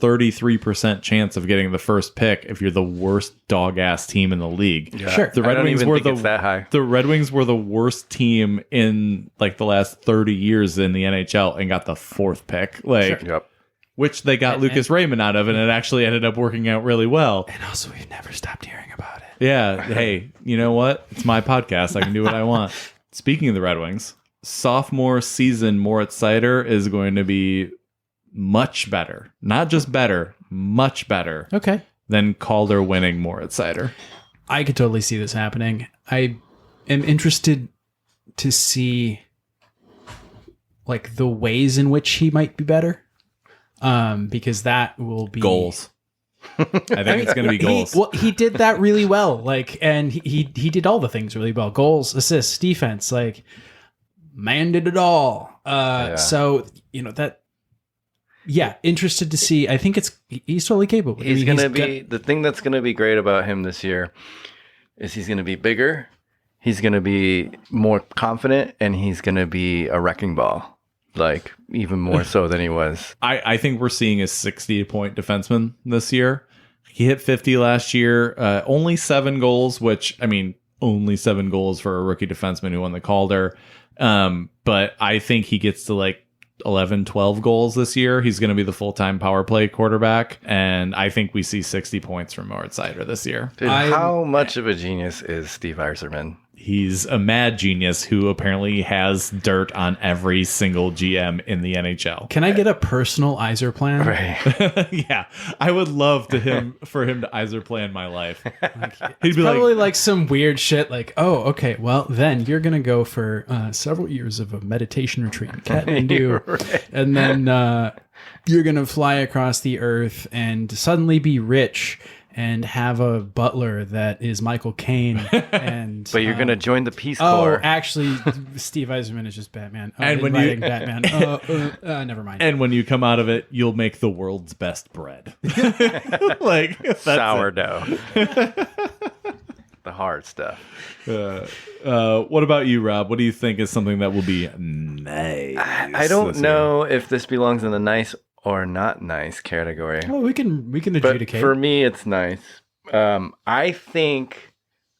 33% chance of getting the first pick if you're the worst dog ass team in the league. Yeah. Sure. The Red Wings were that high. The Red Wings were the worst team in like the last 30 years in the NHL and got the 4th pick. Like, sure. Yep. Which they got Lucas Raymond out of, and it actually ended up working out really well. And also, we've never stopped hearing about it. Yeah. Hey, you know what? It's my podcast. I can do what I want. Speaking of the Red Wings, sophomore season Moritz Seider is going to be much better. Not just better, much better. Okay. Than Calder winning Moritz Seider. I could totally see this happening. I am interested to see like the ways in which he might be better. Because that will be goals. I think it's going to be goals. He did that really well. Like, and he did all the things really well. Goals, assists, defense. Like, man did it all. So you know that yeah, interested to see. I think he's totally capable. He's going to be the thing that's going to be great about him this year is he's going to be bigger. He's going to be more confident, and he's going to be a wrecking ball, like even more so than he was. I think we're seeing a 60-point defenseman this year. He hit 50 last year, only 7 goals, which, I mean, only 7 goals for a rookie defenseman who won the Calder. But I think he gets to like 11, 12 goals this year. He's going to be the full-time power play quarterback. And I think we see 60 points from Moritz Seider this year. Dude, how much of a genius is Steve Yzerman? He's a mad genius who apparently has dirt on every single GM in the NHL. Can I get a personal Iser plan? Right. Yeah, I would love for him to Iser plan my life. He'd be Probably like some weird shit like, oh, okay, well, then you're going to go for several years of a meditation retreat in Kathmandu. Right. And then you're going to fly across the earth and suddenly be rich and have a butler that is Michael Caine. And But you're going to join the Peace oh, Corps. Steve Yzerman is just Batman. And when you Batman, never mind. And when you come out of it, you'll make the world's best bread. Like that's sourdough. The hard stuff. What about you, Rob? What do you think is something that will be nice? I don't know if this belongs in the nice or not nice category. Oh, we can But adjudicate. for me, it's nice. I think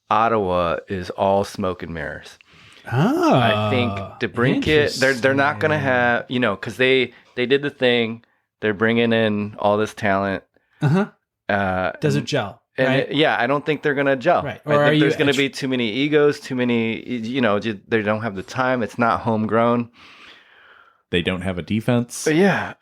Ottawa is all smoke and mirrors. I think DeBrincat, they're not going to have, because they did the thing. They're bringing in all this talent. Does it gel? And right? I don't think they're going to gel. Right. I think there's going to be too many egos, too many, they don't have the time. It's not homegrown. They don't have a defense. But yeah,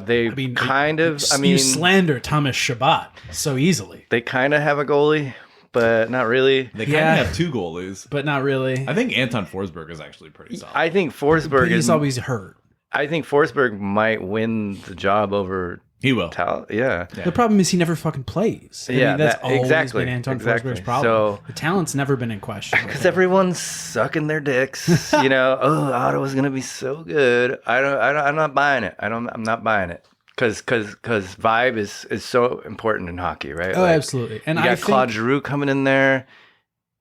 you slander Thomas Chabot so easily. They kind of have a goalie, but not really. They kind of have 2 goalies, but not really. I think Anton Forsberg is actually pretty solid. I think Forsberg he's always hurt. I think Forsberg might win the job over. He will. Yeah. The problem is he never fucking plays. I mean, that's always been Anton Forsberg's problem. So, the talent's never been in question. Because everyone's sucking their dicks. Ottawa's gonna be so good. I'm not buying it. I'm not buying it. Because vibe is so important in hockey, right? Oh, absolutely. And you got Claude Giroux coming in there.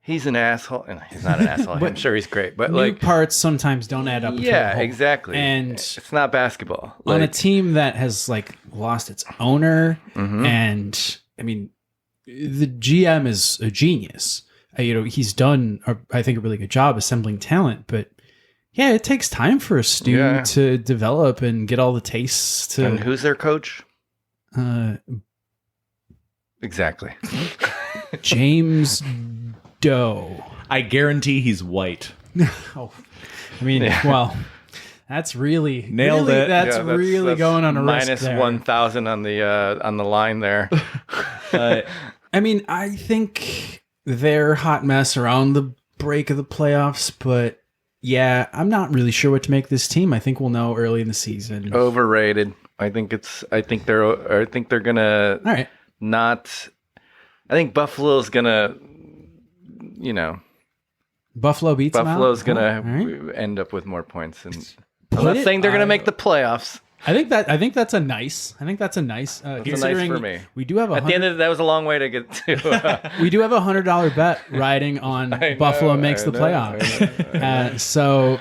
He's an asshole. He's not an asshole. I'm sure he's great, but new parts sometimes don't add up. Yeah, exactly. And it's not basketball. On a team that has lost its owner, and I mean, the GM is a genius. He's done, I think, a really good job assembling talent, but yeah, it takes time for a stew to develop and get all the tastes. And who's their coach? Exactly. James Doe. I guarantee he's white. Oh, I mean, well, that's really nailed it. That's really going on a risk minus there. 1,000 on the line there. I mean, I think they're a hot mess around the break of the playoffs, but yeah, I'm not really sure what to make this team. I think we'll know early in the season. Overrated. I think they're gonna. All right. I think Buffalo's gonna. Buffalo beats Buffalo's them out? gonna end up with more points, and I'm not saying they're gonna make the playoffs. I think that's a nice. Considering for me. We do have at the end of that was a long way to get to. We do have $100 bet riding on Buffalo makes the playoffs. So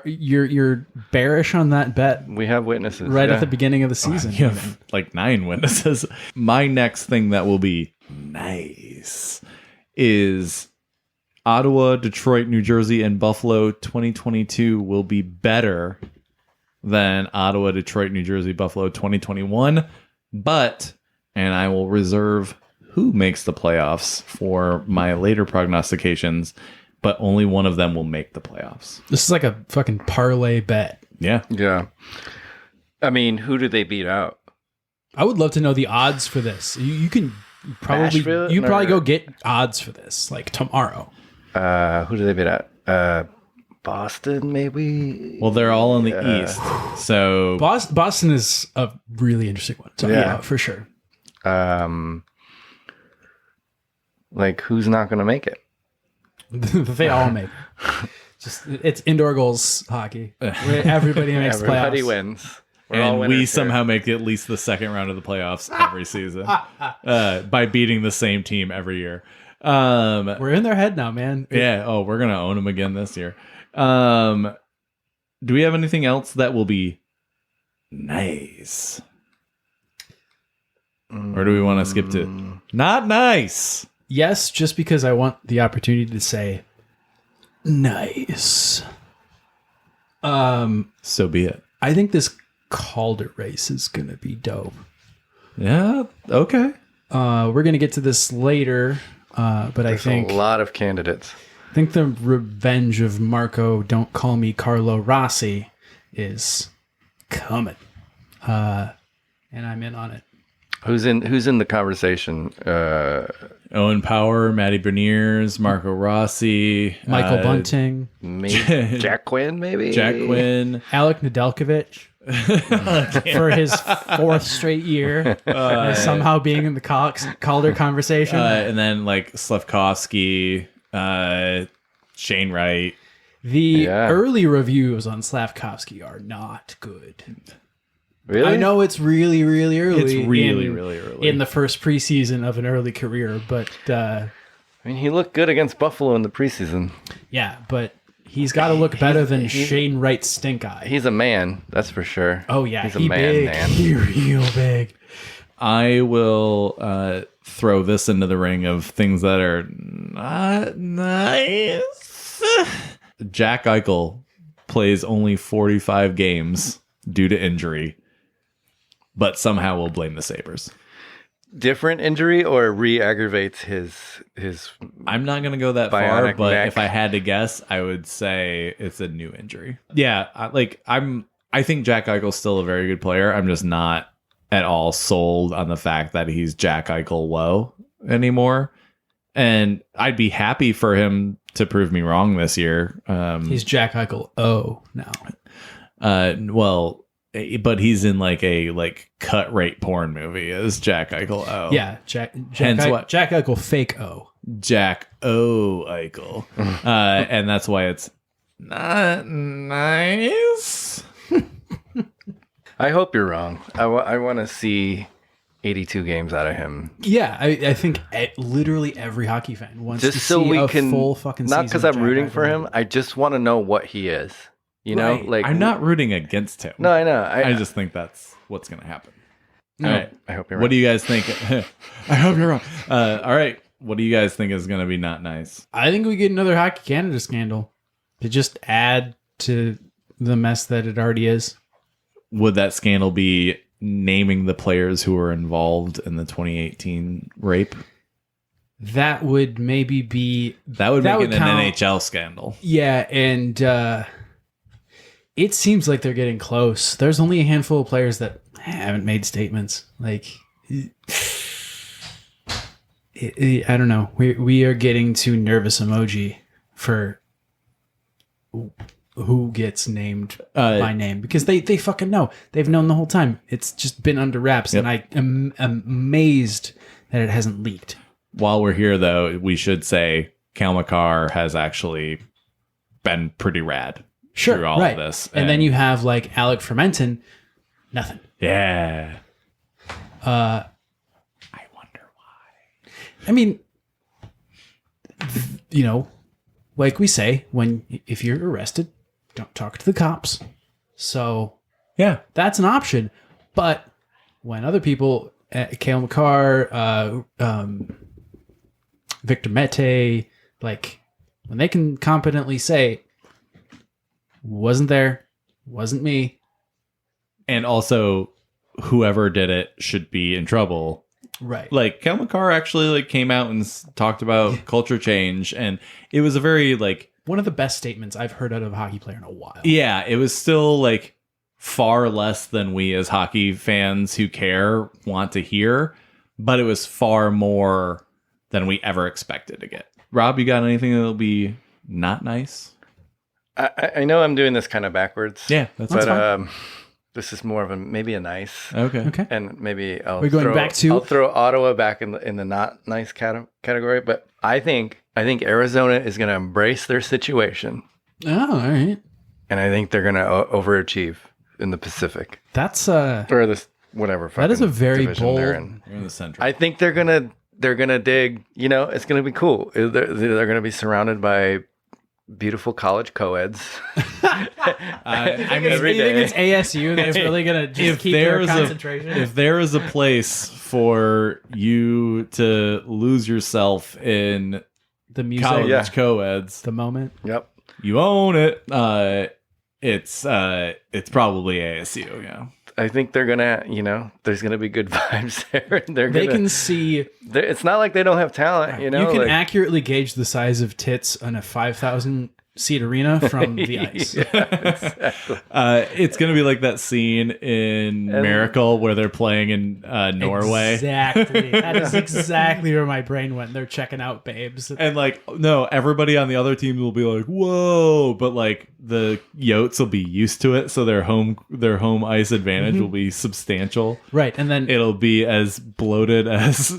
you're bearish on that bet. We have witnesses at the beginning of the season. You have 9 witnesses. My next thing that will be nice is Ottawa, Detroit, New Jersey, and Buffalo 2022 will be better than Ottawa, Detroit, New Jersey, Buffalo 2021. But, and I will reserve who makes the playoffs for my later prognostications, but only one of them will make the playoffs. This is like a fucking parlay bet. Yeah. Yeah. I mean, who do they beat out? I would love to know the odds for this. You can probably go get odds for this tomorrow. Who do they beat out? Boston, maybe. Well, they're all in the East, so Boston is a really interesting one. So, yeah, for sure. Who's not going to make it? They all make it. It's indoor goals hockey. Where everybody makes playoffs. Everybody wins. We're all and winners we here. somehow make at least the second round of the playoffs every season by beating the same team every year. We're in their head now, man. Yeah. Oh, we're gonna own them again this year. Do we have anything else that will be nice, or do we want to skip to not nice? Yes, just because I want the opportunity to say nice. So be it. I think this Calder race is gonna be dope. Yeah. Okay. We're gonna get to this later, but I There's think a lot of candidates. I think the revenge of Marco Don't Call Me Carlo Rossi is coming. And I'm in on it. Who's in the conversation? Owen Power, Matty Beniers, Marco Rossi, Michael Bunting, Maybe Jack Quinn, maybe Jack Quinn, Alec Nedeljkovic for his fourth straight year somehow being in the Calder conversation. and then like Slavkovsky, Shane Wright. The early reviews on Slavkovsky are not good. Really? I know it's really, really early. It's really early in the first preseason of an early career, but I mean, he looked good against Buffalo in the preseason. yeah, but he's got to look better than Shane Wright's stink eye. He's a man, that's for sure. Oh yeah, he's a man. He real big. I will throw this into the ring of things that are not nice. Jack Eichel plays only 45 games due to injury, but somehow we'll blame the Sabres. Different injury or re-aggravates his I'm not going to go that far, bionic but neck. if I had to guess, I would say it's a new injury. Yeah, I think Jack Eichel's still a very good player. I'm just not at all sold on the fact that he's Jack Eichel low anymore. And I'd be happy for him to prove me wrong this year. He's Jack Eichel now. Well, but he's in like a cut rate porn movie as Jack Eichel. Oh, Yeah, Jack Eichel fake O. Jack O Eichel, and that's why it's not nice. I hope you're wrong. I want to see 82 games out of him. Yeah, I think literally every hockey fan wants Just to so see we a can full fucking not season because of I'm Jack rooting Eichel. for him. I just want to know what he is. You know, Right. like I'm not rooting against him. No, I know. I just think that's what's going to happen. No, All right. I hope you're right. What do you guys think? I hope you're wrong. All right. What do you guys think is going to be not nice? I think we get another Hockey Canada scandal to just add to the mess that it already is. Would that scandal be naming the players who were involved in the 2018 rape? That would maybe be That would make would it an count. NHL scandal. Yeah, and it seems like they're getting close. There's only a handful of players that haven't made statements. Like, I don't know. We are getting to nervous emoji for who gets named by name because they fucking know. They've known the whole time. It's just been under wraps, Yep. and I am amazed that it hasn't leaked. While we're here, though, we should say Cal McCarr has actually been pretty rad through all of this. And then you have like Alec Fermenton, nothing. Yeah. I wonder why. I mean, you know, like we say, if you're arrested, don't talk to the cops. So Yeah. that's an option. But when other people, Cale McCarr, Victor Mete, like when they can competently say, wasn't there, wasn't me. And also, whoever did it should be in trouble. Right. Like, Cal McCarr actually came out and talked about culture change, and it was a very one of the best statements I've heard out of a hockey player in a while. yeah, it was still far less than we as hockey fans who care want to hear, but it was far more than we ever expected to get. Rob, you got anything that'll be not nice? I know I'm doing this kind of backwards. Yeah, that's but this is more of maybe a nice. Okay. And maybe I'll We're going back to- I'll throw Ottawa back in the not nice category. But I think Arizona is going to embrace their situation, Oh, all right. and I think they're going to overachieve. in the Pacific That's or this whatever. that is a very division they're bold. in. You're in the central. I think they're gonna dig. It's gonna be cool. They're gonna be surrounded by beautiful college co-eds. I mean, every You think day. it's ASU that's really gonna just keep their concentration? if there is a place for you to lose yourself in The music, college Yeah. co-eds, the moment. Yep. you own it. It's probably ASU. Yeah. I think they're gonna, there's gonna be good vibes there. They can see. It's not like they don't have talent. You can like, accurately gauge the size of tits on a 5,000 seat arena from the ice. Yeah, exactly. It's gonna be like that scene in Miracle where they're playing in Norway. Exactly. That is exactly where my brain went. They're checking out babes. And no, everybody on the other team will be like, "Whoa!" But the Yotes will be used to it, so their home ice advantage will be substantial. Right, and then It'll be as bloated as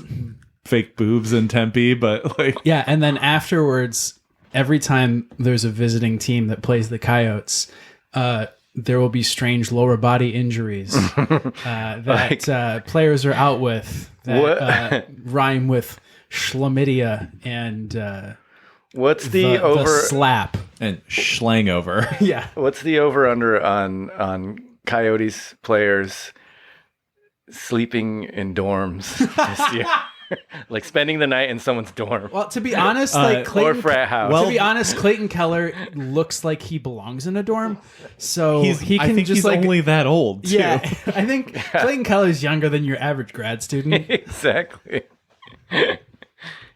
fake boobs in Tempe, but yeah, and then afterwards, every time there's a visiting team that plays the Coyotes, there will be strange lower body injuries that players are out with that rhyme with chlamydia and What's the over? slap. and schlang over. Yeah. What's the over under on Coyotes players sleeping in dorms this year? Like spending the night in someone's dorm Well, to be honest, or Clayton, frat house. to be honest, Clayton Keller looks like he belongs in a dorm, so he I can think just he's only that old. Too. yeah. I think Clayton Keller's younger than your average grad student. Exactly.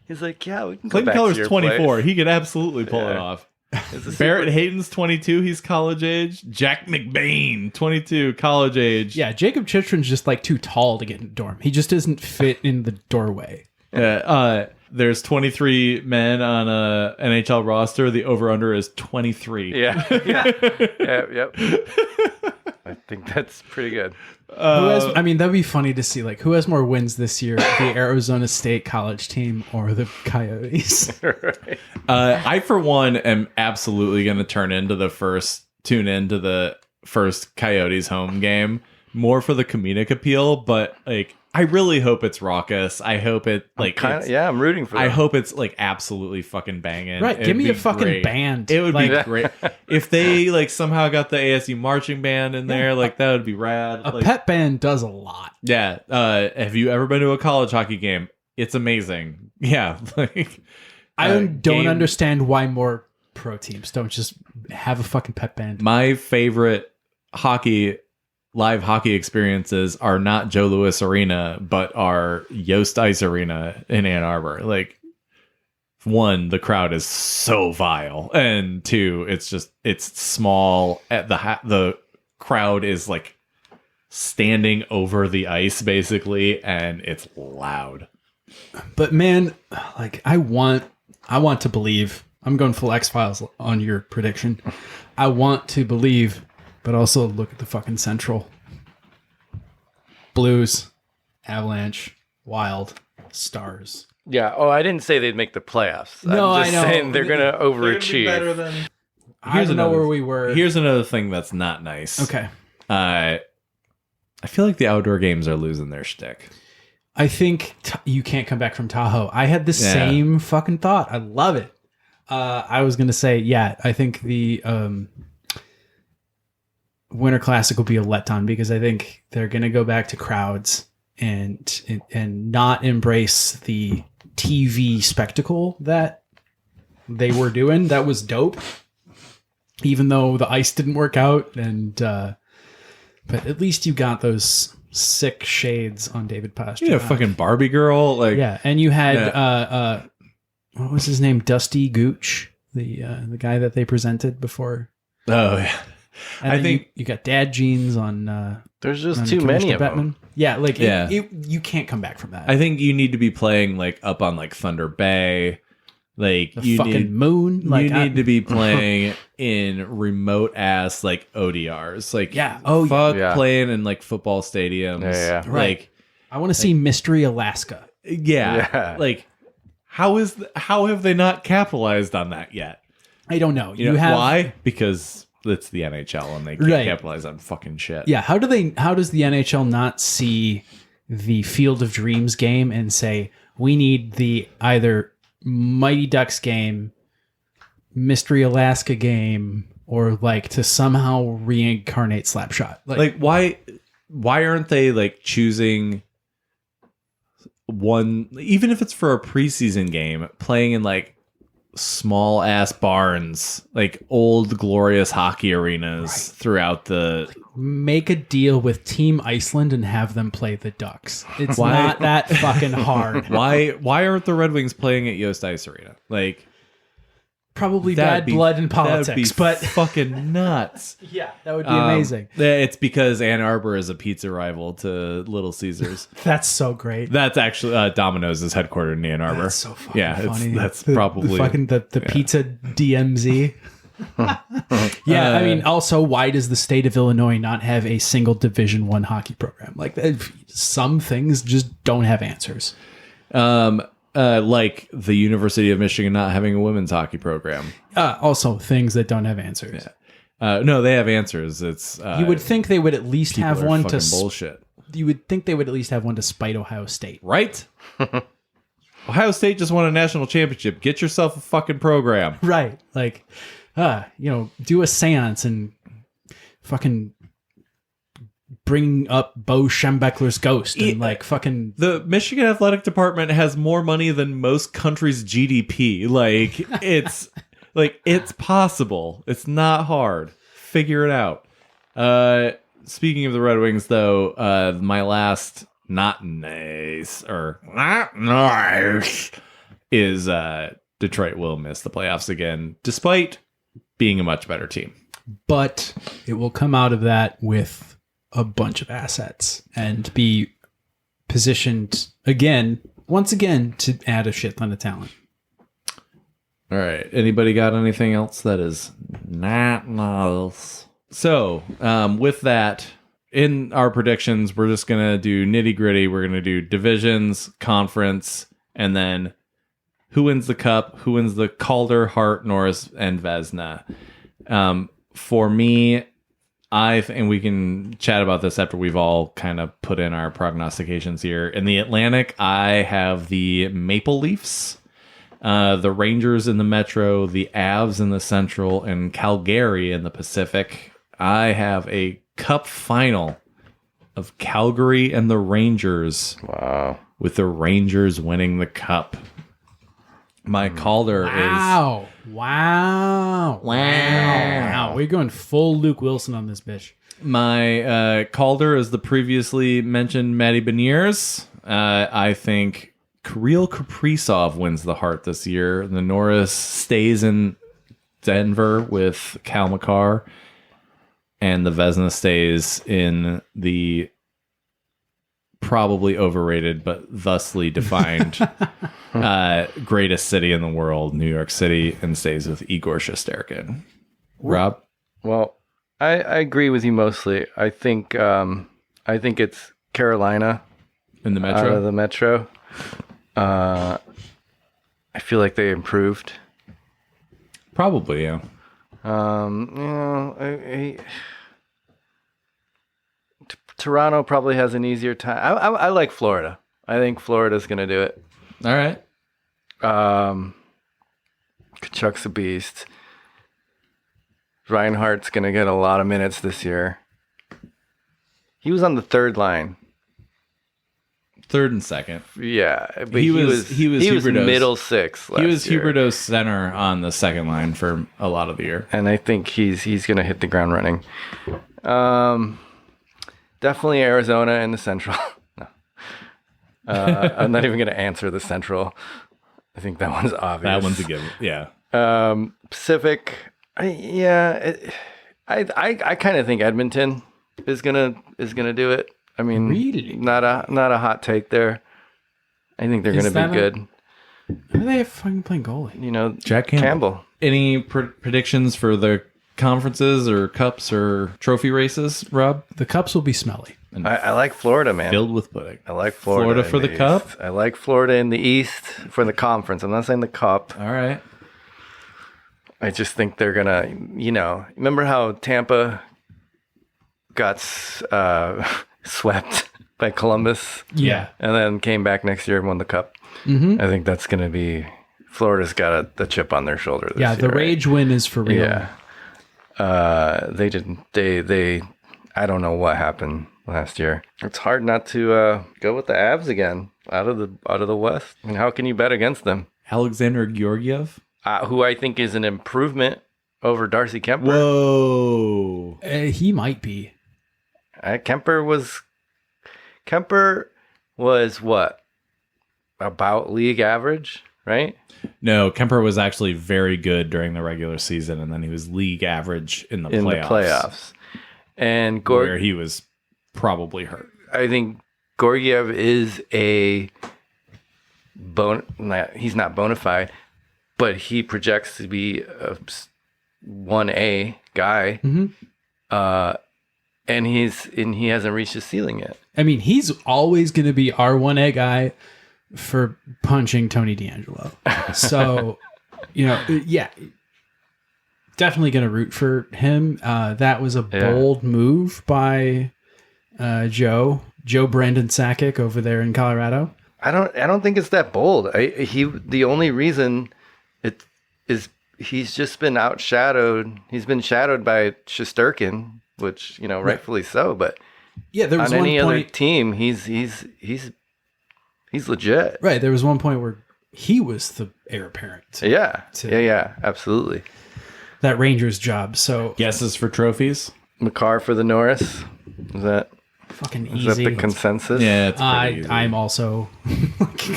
He's like, yeah, we can go Clayton back to Keller's your 24. place. He could absolutely pull it off. It's a Barrett super- Hayton's 22. He's college age. Jack McBain, 22, college age. Yeah, Jacob Chitrin's just too tall to get in a dorm. He just doesn't fit in the doorway. There's 23 men on a NHL roster. The over/under is 23. Yeah. Yep. I think that's pretty good. That'd be funny to see. Who has more wins this year, the Arizona State college team or the Coyotes? Right. I, for one, am absolutely going to tune into the first Coyotes home game more for the comedic appeal, but I really hope it's raucous. I hope it I'm rooting for them. I hope it's absolutely fucking banging. Right, It'd give me be a fucking great. band. It would be Like- great if they somehow got the ASU marching band in there. That would be rad. A pep band does a lot. Yeah. Have you ever been to a college hockey game? It's amazing. Yeah. I don't understand why more pro teams don't just have a fucking pep band. My favorite live hockey experiences are not Joe Louis Arena, but are Yost Ice Arena in Ann Arbor. One, the crowd is so vile, and two, it's small. The crowd is standing over the ice basically, and it's loud. But man, I want to believe. I'm going full X-Files on your prediction. I want to believe, but also look at the fucking Central. Blues, Avalanche, Wild, Stars. Yeah. Oh, I didn't say they'd make the playoffs. No, I'm just I know. saying they're going to overachieve. I don't know where we were. Here's another thing that's not nice. Okay. I feel like the outdoor games are losing their shtick. I think you can't come back from Tahoe. I had the same fucking thought. I love it. I was going to say, I think the Winter Classic will be a letdown because I think they're going to go back to crowds and not embrace the TV spectacle that they were doing. That was dope. Even though the ice didn't work out, but at least you got those sick shades on David Pastrnak. You know, fucking Barbie girl, and you had what was his name, Dusty Gooch, the guy that they presented before. Oh yeah, And I think you got dad jeans on. There's just on too many Commissioner of Bettman. them. Yeah, Yeah. you can't come back from that. I think you need to be playing up on Thunder Bay. the you fucking moon. You need to be playing in remote ass ODRs. Yeah. Playing in football stadiums. Yeah. Right. I want to see Mystery Alaska. Yeah. How have they not capitalized on that yet? I don't know. You know why? Because it's the NHL and they can't capitalize on fucking shit. Yeah, how does the NHL not see the Field of Dreams game and say, we need the either Mighty Ducks game, Mystery Alaska game, or like to somehow reincarnate Slapshot? Like why aren't they like choosing one, even if it's for a preseason game, playing in like small ass barns, like old glorious hockey arenas throughout the... Make a deal with Team Iceland and have them play the Ducks. It's not that fucking hard. Why aren't the Red Wings playing at Yost Ice Arena? Like, probably bad blood in politics, but fucking nuts. Yeah, that would be amazing. It's because Ann Arbor is a pizza rival to Little Caesars. That's so great. That's actually Domino's is headquartered in Ann Arbor. That's so fucking funny. That's probably the pizza DMZ. Yeah, I mean, also, why does the state of Illinois not have a single Division I hockey program? Like, some things just don't have answers. Like the University of Michigan not having a women's hockey program. Also, things that don't have answers. Yeah. No, they have answers. It's you would think they would at least have one to bullshit. You would think they would at least have one to spite Ohio State, right? Ohio State just won a national championship. Get yourself a fucking program, right? Like, do a seance and fucking bring up Bo Schembechler's ghost and like fucking... The Michigan Athletic Department has more money than most countries' GDP. Like, it's it's possible. It's not hard. Figure it out. Speaking of the Red Wings, though, my last not nice is Detroit will miss the playoffs again, despite being a much better team. But it will come out of that with a bunch of assets and be positioned once again, to add a shit ton of talent. All right. Anybody got anything else that is not nice? So, with that, in our predictions, we're just going to do nitty gritty. We're going to do divisions, conference, and then who wins the cup, who wins the Calder, Hart, Norris, and Vezina. For me, and we can chat about this after we've all kind of put in our prognostications here. In the Atlantic, I have the Maple Leafs, the Rangers in the Metro, the Avs in the Central, and Calgary in the Pacific. I have a cup final of Calgary and the Rangers. Wow. With the Rangers winning the cup. My Calder is... Wow. We're going full Luke Wilson on this bitch. My Calder is the previously mentioned Matty Beniers. I think Kirill Kaprizov wins the Hart this year. The Norris stays in Denver with Cal McCarr. And the Vezina stays in the probably overrated but thusly defined greatest city in the world, New York City, and stays with Igor Shesterkin. Rob? Well, I agree with you mostly. I think it's Carolina in the Metro. Out of the Metro. I feel like they improved. Probably, yeah. Toronto probably has an easier time. I like Florida. I think Florida's going to do it. All right. Kachuk's a beast. Reinhardt's going to get a lot of minutes this year. He was on the third line. Third and second. Yeah, but he was middle six last year. He was Huberdeau's center on the second line for a lot of the year. And I think he's going to hit the ground running. Definitely Arizona in the Central. No. I'm not even going to answer the Central. I think that one's obvious. That one's a given. Yeah. Pacific. I kind of think Edmonton is gonna do it. I mean, really? Not a hot take there. I think they're going to be good. Who are they fucking playing goalie? You know, Jack Campbell. Any predictions for the conferences or cups or trophy races, Rob? The cups will be smelly. I like Florida, man. Filled with pudding. I like Florida for the cup? I like Florida in the East for the conference. I'm not saying the cup. All right. I just think they're gonna, remember how Tampa got swept by Columbus? Yeah. And then came back next year and won the cup. Mm-hmm. I think that's gonna be Florida's got the chip on their shoulder this year. The rage win is for real. Yeah. They didn't. They. I don't know what happened last year. It's hard not to go with the Avs again out of the West. I mean, how can you bet against them? Alexander Georgiev? Who I think is an improvement over Darcy Kemper. Whoa. He might be. Kemper was what? About league average, right? No, Kemper was actually very good during the regular season, and then he was league average in the playoffs. And where he was probably hurt. I think Georgiev is he's not bona fide, but he projects to be a 1A guy. Mm-hmm. And he hasn't reached his ceiling yet. I mean, he's always going to be our 1A guy for punching Tony DeAngelo. So, definitely going to root for him. That was a bold move by Joe Brandon Sakic over there in Colorado. I don't think it's that bold. The only reason it is he's just been outshadowed. He's been shadowed by Shesterkin, which rightfully so. But there was on any one other point, team, he's legit. Right, there was one point where he was the heir apparent. Yeah, absolutely. That Rangers job. So guesses for trophies? Makar for the Norris. Is that fucking easy? Is that the consensus? Yeah, it's pretty easy. I'm also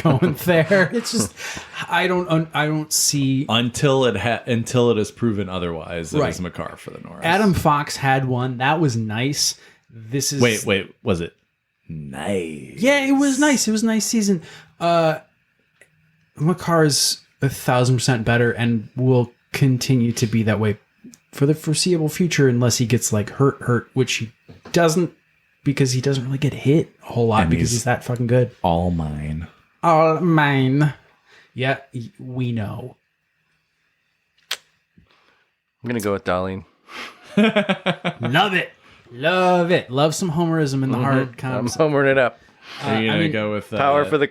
going there. It's just I don't see until it is proven otherwise. It is Makar for the Norris. Adam Fox had one that was nice. This is wait, was it nice? Yeah, it was nice. It was a nice season. Makar's 1,000% better and will continue to be that way for the foreseeable future unless he gets hurt, which he doesn't, because he doesn't really get hit a whole lot because he's that fucking good. All mine. Yeah, we know. I'm gonna go with Darlene. Love it. Love some homerism in the hard comes. I'm homering it up. Are you gonna go with power for the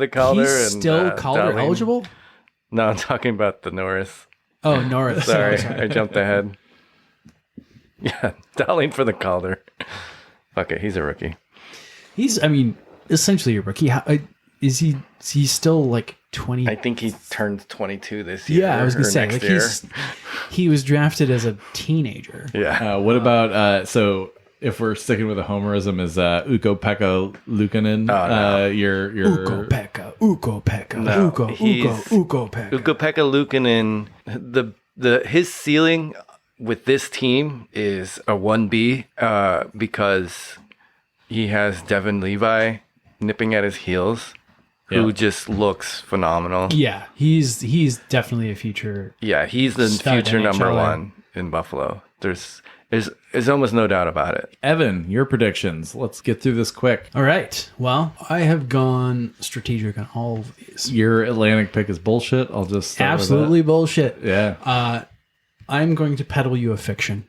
Calder? He's and still Calder Darlene. eligible? No, I'm talking about the Norris. Oh, Norris. Sorry, I jumped ahead. Yeah, Darlene for the Calder. Fuck it, he's a rookie. He's essentially a rookie. Is he still 20? I think he turned 22 this year. Yeah, I was gonna say he was drafted as a teenager. Yeah. What about so if we're sticking with the homerism, is Ukko-Pekka Luukkonen? No. Your Ukko-Pekka. No, Ukko-Pekka. Ukko-Pekka Luukkonen. His ceiling with this team is a 1B because he has Devin Levi nipping at his heels, who just looks phenomenal. Yeah, he's definitely a future. Yeah, he's the future number one in Buffalo. There's almost no doubt about it. Evan, your predictions. Let's get through this quick. All right. Well, I have gone strategic on all of these. Your Atlantic pick is bullshit. I'll just start absolutely bullshit. Yeah. I'm going to peddle you a fiction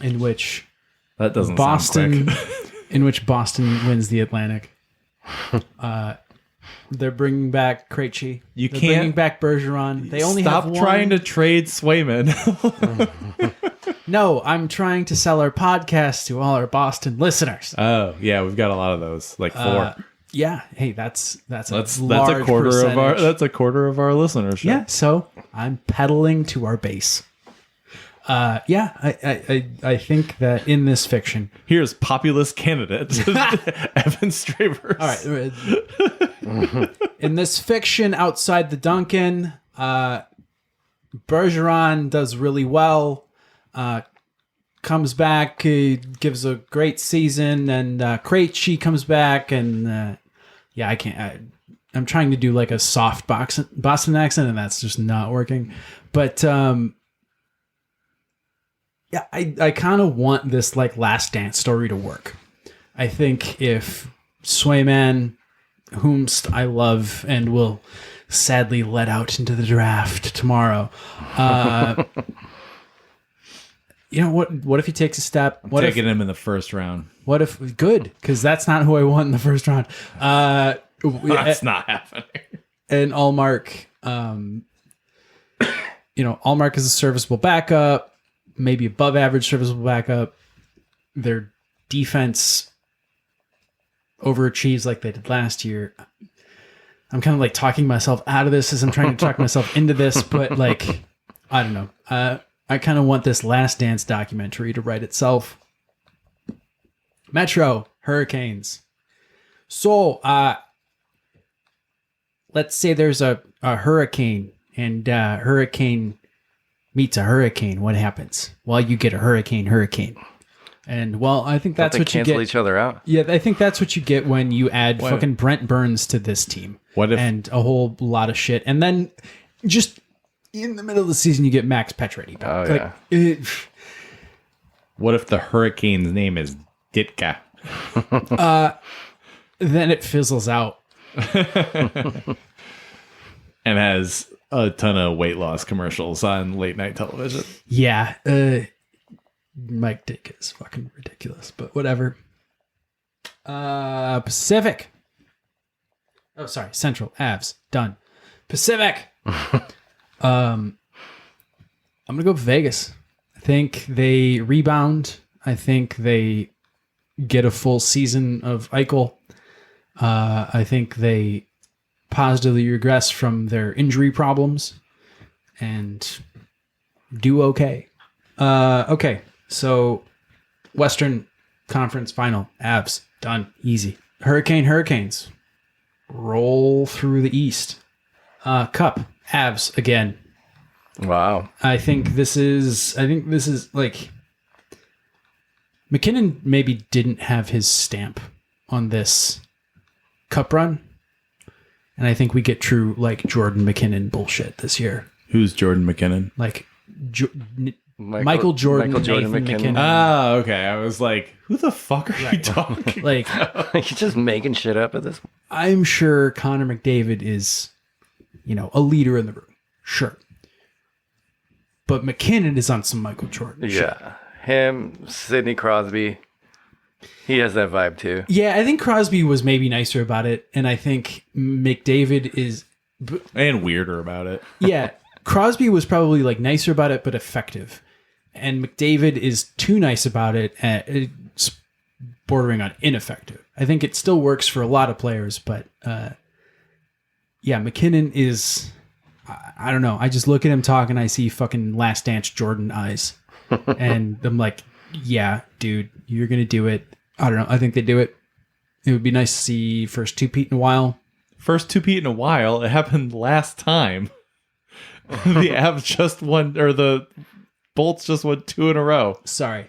in which that doesn't Boston sound quick. in which Boston wins the Atlantic. They're bringing back Krejci. They're bringing back Bergeron. They only stop have trying to trade Swayman. No, I'm trying to sell our podcast to all our Boston listeners. Oh yeah, we've got a lot of those, 4. Yeah, hey, that's a quarter percentage. of our listenership. Yeah, so I'm peddling to our base. I think that in this fiction, here's populist candidate Evan Stravers. All right, in this fiction outside the Duncan, Bergeron does really well. Comes back, gives a great season, and Krejci comes back, and I can't. I'm trying to do a soft Boston accent, and that's just not working. But I kind of want this Last Dance story to work. I think if Swayman, whomst I love and will sadly let out into the draft tomorrow. You know what? What if he takes a step? I'm taking him in the first round. What if good? Because that's not who I want in the first round. That's not happening. And Allmark, Allmark is a serviceable backup, maybe above average serviceable backup. Their defense overachieves like they did last year. I'm kind of like talking myself out of this as I'm trying to talk myself into this, but like, I don't know. I kind of want this Last Dance documentary to write itself. Metro Hurricanes. So, let's say there's a hurricane and hurricane meets a hurricane. What happens? Well, you get a hurricane. And well, I think that's what you get. Cancel each other out. Yeah, I think that's what you get when you add fucking Brent Burns to this team. What if, and a whole lot of shit. And then just in the middle of the season, you get Max Pacioretty back. Oh, yeah. What if the hurricane's name is Ditka? Then it fizzles out. And has a ton of weight loss commercials on late night television. Yeah. Mike Dick is fucking ridiculous, but whatever. Pacific. Oh, sorry. Central. Avs. Done. Pacific. I'm going to go with Vegas. I think they rebound. I think they get a full season of Eichel. I think they positively regress from their injury problems and do okay. Okay, so Western Conference Final. Avs. Done. Easy. Hurricanes. Roll through the East. Cup. Avs again. Wow. I think this is like McKinnon maybe didn't have his stamp on this cup run. And I think we get true like Jordan McKinnon bullshit this year. Who's Jordan McKinnon? Like Michael Jordan McKinnon. Ah, okay. I was like, who the fuck are you talking? Like You're just making shit up at this point. I'm sure Connor McDavid is, a leader in the room. Sure. But McKinnon is on some Michael Jordan shit. Yeah. Him, Sidney Crosby. He has that vibe too. Yeah, I think Crosby was maybe nicer about it. And I think McDavid is... And weirder about it. Yeah. Crosby was probably like nicer about it, but effective. And McDavid is too nice about it. It's bordering on ineffective. I think it still works for a lot of players, but McKinnon is... I don't know. I just look at him talk and I see fucking Last Dance Jordan eyes. And I'm like, yeah, dude, you're going to do it. I don't know. I think they do it. It would be nice to see first two-peat in a while. First two-peat in a while. It happened last time. The Avs just won, or the Bolts just won 2 in a row. Sorry.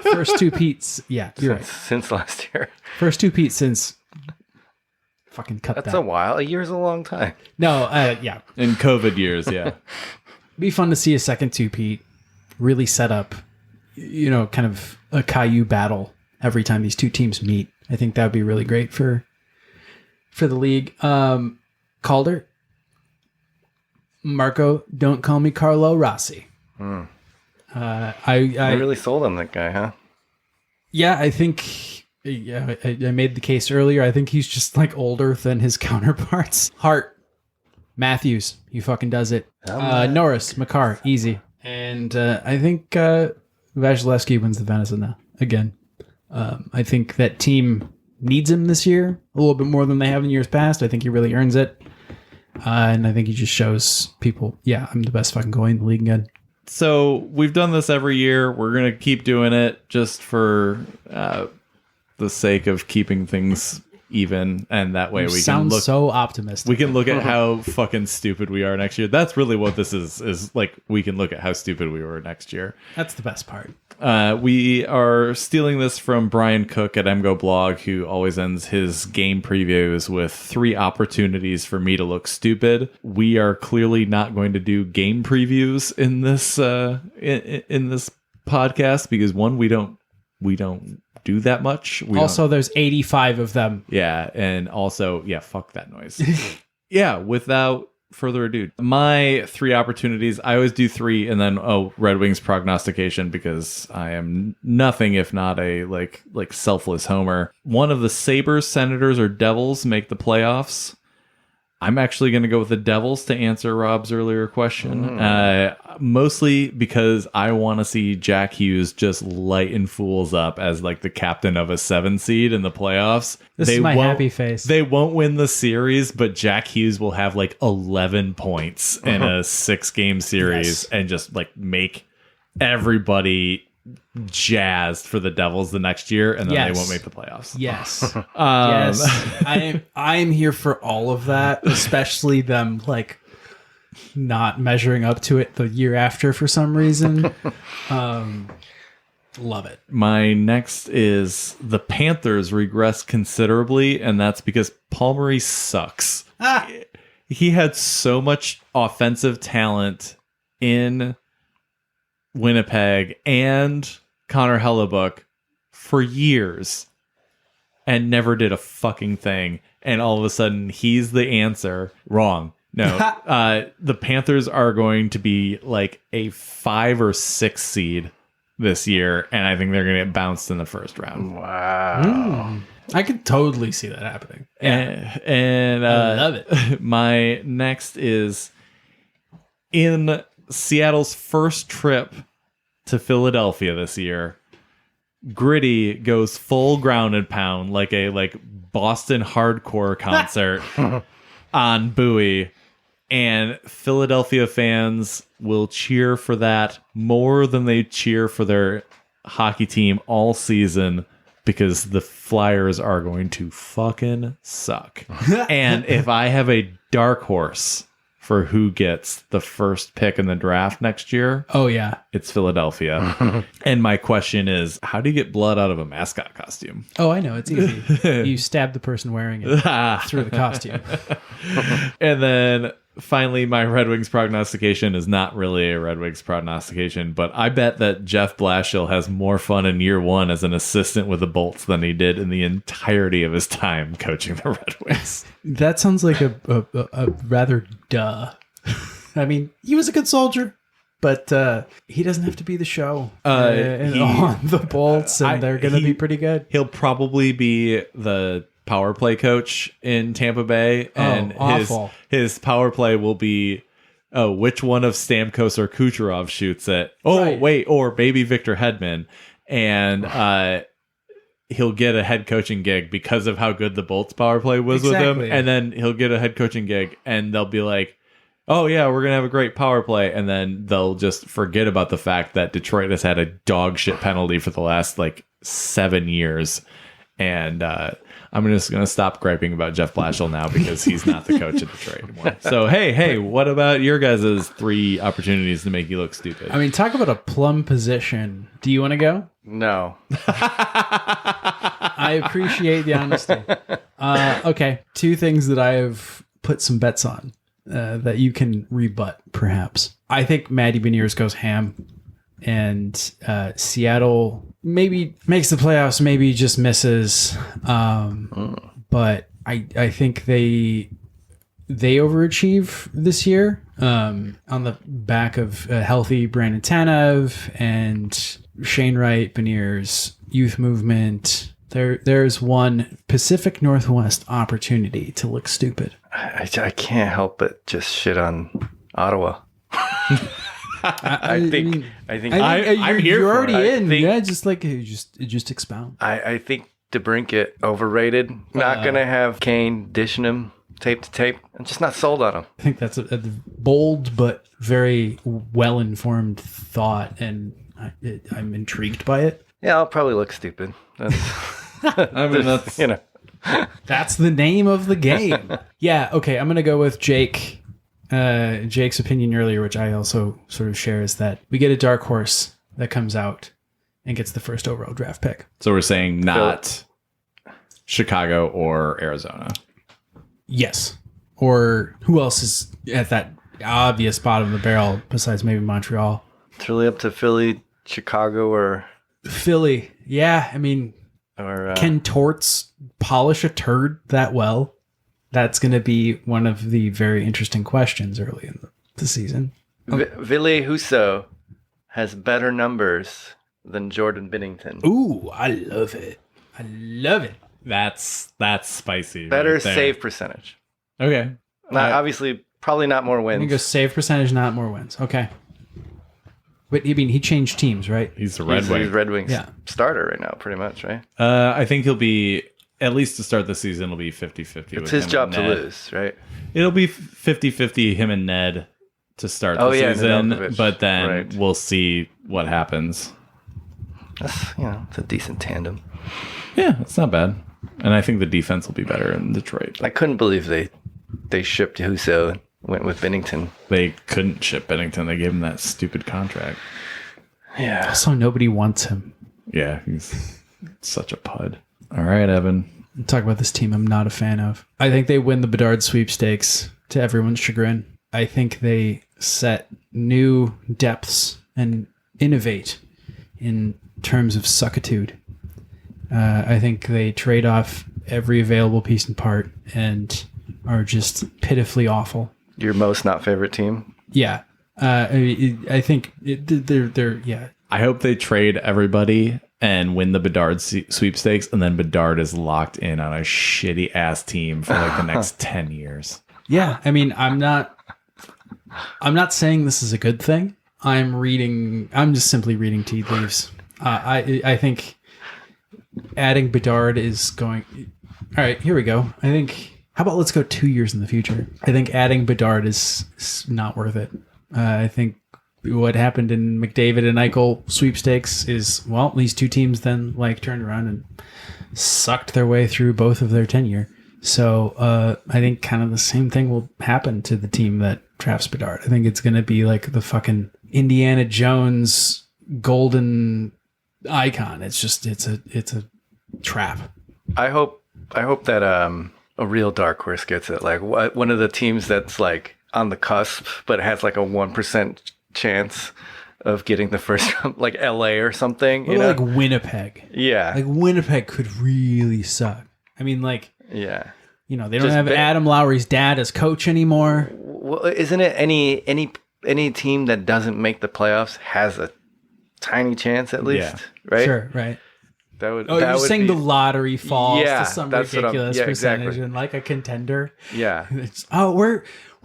First two-peats. Yeah, you're right. Since last year. First two-peat since... Fucking cut That's that. a while. A year's a long time. No, yeah. In COVID years, yeah. Be fun to see a second two-peat really set up, kind of a Caillou battle every time these two teams meet. I think that would be really great for the league. Calder. Marco, don't call me Carlo Rossi. I really sold on that guy, huh? Yeah, I think... Yeah, I made the case earlier. I think he's just like older than his counterparts. Hart, Matthews, he fucking does it. Norris, Makar, easy. And I think Vasilevsky wins the Vezina again. I think that team needs him this year a little bit more than they have in years past. I think he really earns it. And I think he just shows people, I'm the best fucking goalie in the league again. So we've done this every year. We're going to keep doing it just for... the sake of keeping things even, and that way we can look so optimistic. We can look at how fucking stupid we are next year. That's really what this is like. We can look at how stupid we were next year. That's the best part. We are stealing this from Brian Cook at MGO Blog, who always ends his game previews with 3 opportunities for me to look stupid. We are clearly not going to do game previews in this in this podcast because one, we don't do that much. There's 85 of them. Yeah, and also, fuck that noise. Yeah, without further ado, my 3 opportunities, I always do 3 and then Red Wings prognostication, because I am nothing if not a like selfless homer. One of the Sabres, Senators, or Devils make the playoffs. I'm actually going to go with the Devils to answer Rob's earlier question, mostly because I want to see Jack Hughes just lighten fools up as like the captain of a 7 seed in the playoffs. This is my happy face. They won't win the series, but Jack Hughes will have like 11 points in a 6-game series and just like make everybody jazzed for the Devils the next year, and then they won't make the playoffs. Yes. Yes. I am here for all of that, especially them like not measuring up to it the year after for some reason. Love it. My next is the Panthers regress considerably, and that's because Paul Maurice sucks. He had so much offensive talent in Winnipeg and Connor Hellebuck for years and never did a fucking thing. And all of a sudden, he's the answer. Wrong. No. The Panthers are going to be like a 5 or 6 seed this year, and I think they're going to get bounced in the first round. Wow. I could totally see that happening. And I love it. My next is in Seattle's first trip to Philadelphia this year. Gritty goes full ground and pound like a Boston hardcore concert on Bowie, and Philadelphia fans will cheer for that more than they cheer for their hockey team all season, because the Flyers are going to fucking suck. And if I have a dark horse for who gets the first pick in the draft next year, it's Philadelphia. And my question is, how do you get blood out of a mascot costume? Oh, I know. It's easy. You stab the person wearing it through the costume. And then finally, my Red Wings prognostication is not really a Red Wings prognostication, but I bet that Jeff Blashill has more fun in year 1 as an assistant with the Bolts than he did in the entirety of his time coaching the Red Wings. That sounds like a rather duh. I mean, he was a good soldier, but he doesn't have to be the show on the Bolts, and they're going to be pretty good. He'll probably be the power play coach in Tampa Bay, and his power play will be which one of Stamkos or Kucherov shoots it. Or maybe Victor Hedman, and he'll get a head coaching gig because of how good the Bolts power play was with him, and then he'll get a head coaching gig, and they'll be like, oh yeah, we're gonna have a great power play, and then they'll just forget about the fact that Detroit has had a dog shit penalty for the last 7 years, and I'm just going to stop griping about Jeff Blashill now because he's not the coach of Detroit anymore. So, hey, what about your guys' 3 opportunities to make you look stupid? I mean, talk about a plum position. Do you want to go? No. I appreciate the honesty. Okay, 2 things that I have put some bets on that you can rebut, perhaps. I think Matty Beniers goes ham, and Seattle maybe makes the playoffs, maybe just misses. But I think they overachieve this year on the back of a healthy Brandon Tanev and Shane Wright, Beniers, youth movement. There's one Pacific Northwest opportunity to look stupid. I can't help but just shit on Ottawa. I'm here. You're already in. Yeah, just expound. I think DeBrincat overrated. Not gonna have Kane dishing him tape to tape. I'm just not sold on him. I think that's a bold but very well informed thought, and I'm intrigued by it. Yeah, I'll probably look stupid. That's that's the name of the game. Yeah. Okay. I'm gonna go with Jake. Jake's opinion earlier, which I also sort of share, is that we get a dark horse that comes out and gets the first overall draft pick. So we're saying not Chicago or Arizona. Yes. Or who else is at that obvious bottom of the barrel besides maybe Montreal? It's really up to Philly, Chicago, or Philly. Yeah. I mean, can Torts polish a turd that well? That's going to be one of the very interesting questions early in the season. Ville Husso has better numbers than Jordan Binnington. Ooh, I love it. I love it. That's spicy. Better right there. save percentage. Okay. Not, obviously, probably not more I'm going to wins. go save percentage, not more wins. Okay. But you mean he changed teams, right? He's the He's Red Wings Yeah. starter right now, pretty much, right? I think he'll be, at least to start the season, it'll be 50-50. It's his job to lose, right? It'll be 50-50 him and Ned to start the season, Nedeljkovic. but then Right. we'll see what happens. That's, it's a decent tandem. Yeah, it's not bad. And I think the defense will be better in Detroit. I couldn't believe they shipped Husso and went with Binnington. They couldn't ship Bennington. They gave him that stupid contract. Yeah. Also, nobody wants him. Yeah, he's such a pud. All right, Evan. Talk about this team I'm not a fan of. I think they win the Bedard sweepstakes to everyone's chagrin. I think they set new depths and innovate in terms of suckitude. I think they trade off every available piece and part and are just pitifully awful. Your most not favorite team? Yeah. I think they're yeah. I hope they trade everybody and win the Bedard sweepstakes, and then Bedard is locked in on a shitty ass team for like the next 10 years. Yeah. I mean, I'm not saying this is a good thing. I'm just simply reading tea leaves. I think adding Bedard is going. All right, here we go. I think. How about let's go 2 years in the future? I think adding Bedard is not worth it. I think what happened in McDavid and Eichel sweepstakes is, well, these two teams then turned around and sucked their way through both of their tenure. So I think kind of the same thing will happen to the team that drafts Bedard. I think it's going to be like the fucking Indiana Jones golden icon. It's just it's a trap. I hope that a real dark horse gets it. Like one of the teams that's like on the cusp, but has like a 1% chance of getting the first round, like LA or something. You know, like Winnipeg. Yeah, like Winnipeg could really suck. I mean, like, yeah, they don't have Adam Lowry's dad as coach anymore. Well, isn't it any team that doesn't make the playoffs has a tiny chance at least, right? Sure, right. That would. You're saying the lottery falls to some that's ridiculous percentage exactly. and like a contender. Yeah.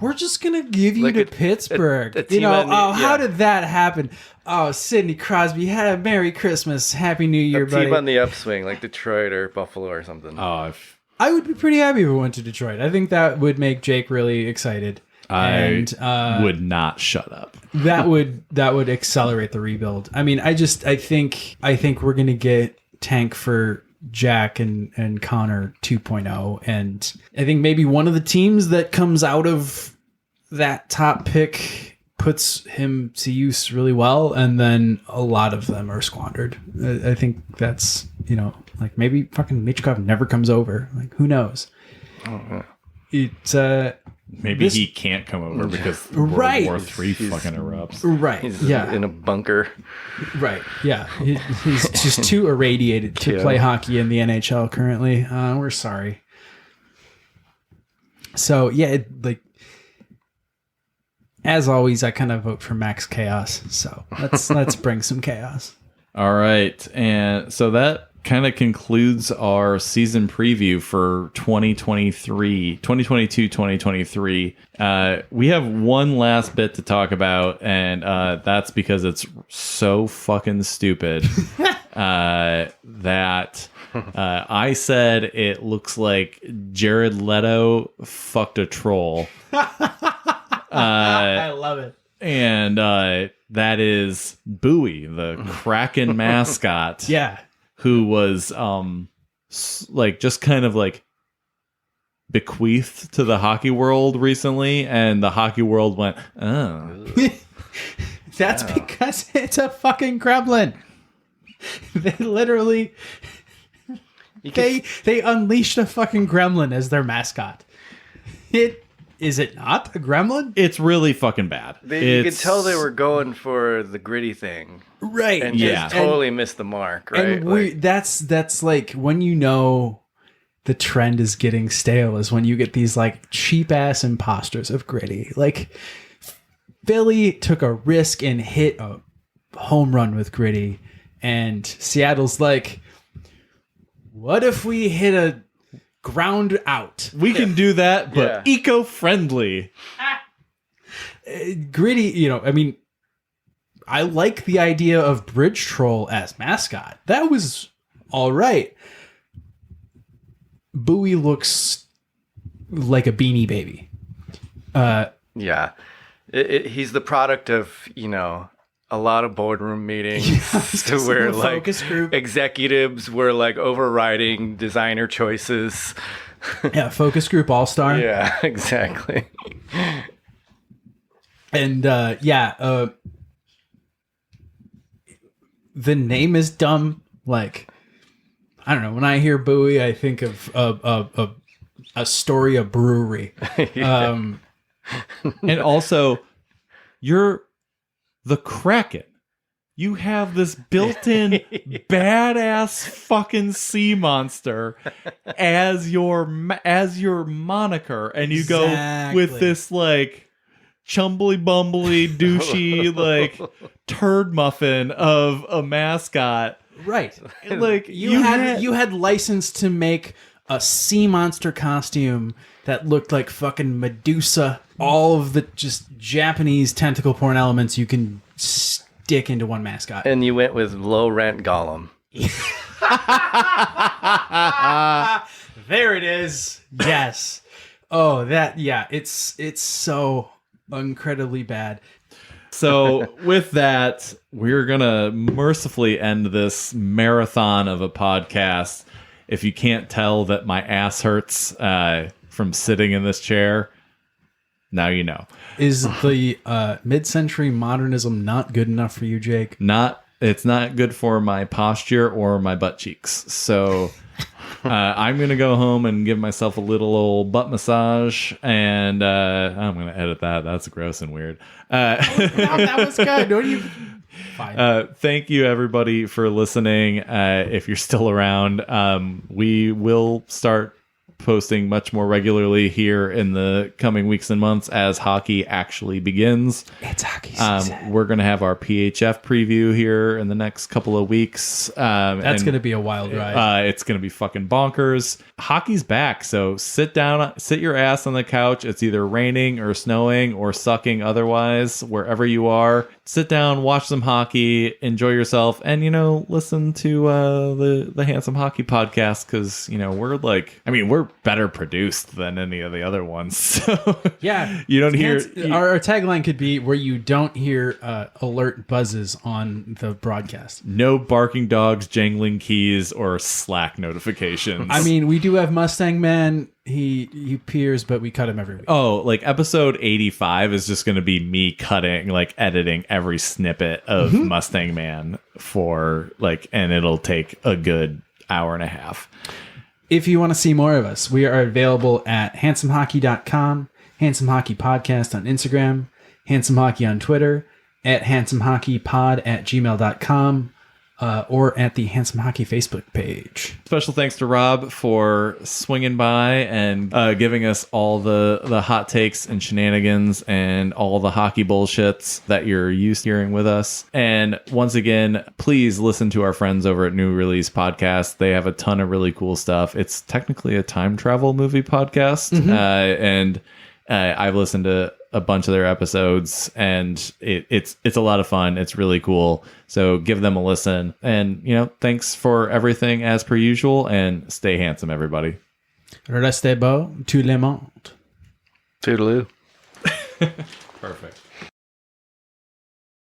We're just gonna give you Like to Pittsburgh. a team how did that happen? Oh, Sidney Crosby had a Merry Christmas, Happy New Year, a team buddy. on the upswing, like Detroit or Buffalo or something. Oh, I would be pretty happy if we went to Detroit. I think that would make Jake really excited. I would not shut up. that would accelerate the rebuild. I mean, I think we're gonna get tank for Jack and Connor 2.0, and I think maybe one of the teams that comes out of that top pick puts him to use really well, and then a lot of them are squandered. I think that's like maybe fucking Michkov never comes over. Like, who knows? It's Maybe he can't come over because World War III fucking erupts. right. He's Yeah. in a bunker. Right. Yeah. He's just too irradiated to play hockey in the NHL currently. We're sorry. So yeah, as always, I kind of vote for Max Chaos. So let's bring some chaos. All right, and so that kind of concludes our season preview for 2022-2023. We have one last bit to talk about, and that's because it's so fucking stupid that I said it looks like Jared Leto fucked a troll. I love it. And that is Bowie, the Kraken mascot. Yeah. Who was just kind of like bequeathed to the hockey world recently, and the hockey world went, oh. That's because it's a fucking gremlin. They literally they unleashed a fucking gremlin as their mascot. Is it not a gremlin? It's really fucking bad. You could tell they were going for the gritty thing. Right. And just totally missed the mark, right? And that's like when the trend is getting stale is when you get these like cheap ass imposters of Gritty. Like Philly took a risk and hit a home run with Gritty, and Seattle's like, what if we hit a ground out? We can do that, but eco-friendly. Gritty, I mean, I like the idea of Bridge Troll as mascot. That was all right. Bowie looks like a Beanie Baby. Yeah. He's the product of, a lot of boardroom meetings to where like focus group. Executives were like overriding designer choices. Yeah, focus group all-star. Yeah, exactly. And the name is dumb. Like, I don't know. When I hear Bowie, I think of Astoria Brewery. Yeah. And also, you're the Kraken. You have this built-in badass fucking sea monster as your moniker, and you go with this like chumbly bumbly douchey like turd muffin of a mascot, Right. like You had license to make a sea monster costume that looked like fucking Medusa. All of the just Japanese tentacle porn elements you can stick into one mascot. And you went with low rent Gollum. There it is. Yes. Oh, it's so incredibly bad. So with that, we're gonna mercifully end this marathon of a podcast. If you can't tell that my ass hurts from sitting in this chair, now you know. Is the mid-century modernism not good enough for you, Jake? It's not good for my posture or my butt cheeks. So I'm gonna go home and give myself a little old butt massage, and I'm gonna edit that. That's gross and weird. That was good. Don't you? Fine. Thank you everybody for listening. If you're still around, we will start posting much more regularly here in the coming weeks and months as hockey actually begins. It's hockey season. We're going to have our PHF preview here in the next couple of weeks. That's going to be a wild ride. It's going to be fucking bonkers. Hockey's back, so sit your ass on the couch. It's either raining or snowing or sucking otherwise, wherever you are. Sit down, watch some hockey, enjoy yourself, and, listen to the Handsome Hockey podcast, because, we're better produced than any of the other ones. So yeah. You don't hear... Our tagline could be where you don't hear alert buzzes on the broadcast. No barking dogs, jangling keys, or Slack notifications. I mean, we do have Mustang Man. He peers, but we cut him every week. Oh, like episode 85 is just going to be me cutting, like editing every snippet of Mustang Man and it'll take a good hour and a half. If you want to see more of us, we are available at handsomehockey.com, Handsome Hockey Podcast on Instagram, Handsome Hockey on Twitter, at handsomehockeypod@gmail.com, or at the Handsome Hockey Facebook page. Special thanks to Rob for swinging by and giving us all the hot takes and shenanigans and all the hockey bullshits that you're used to hearing with us. And once again, please listen to our friends over at New Release Podcast. They have a ton of really cool stuff. It's technically a time travel movie podcast, and I've listened to a bunch of their episodes, and it's a lot of fun. It's really cool. So give them a listen. And, thanks for everything as per usual, and stay handsome, everybody. Restez beau, tout le monde. Toodaloo. Perfect.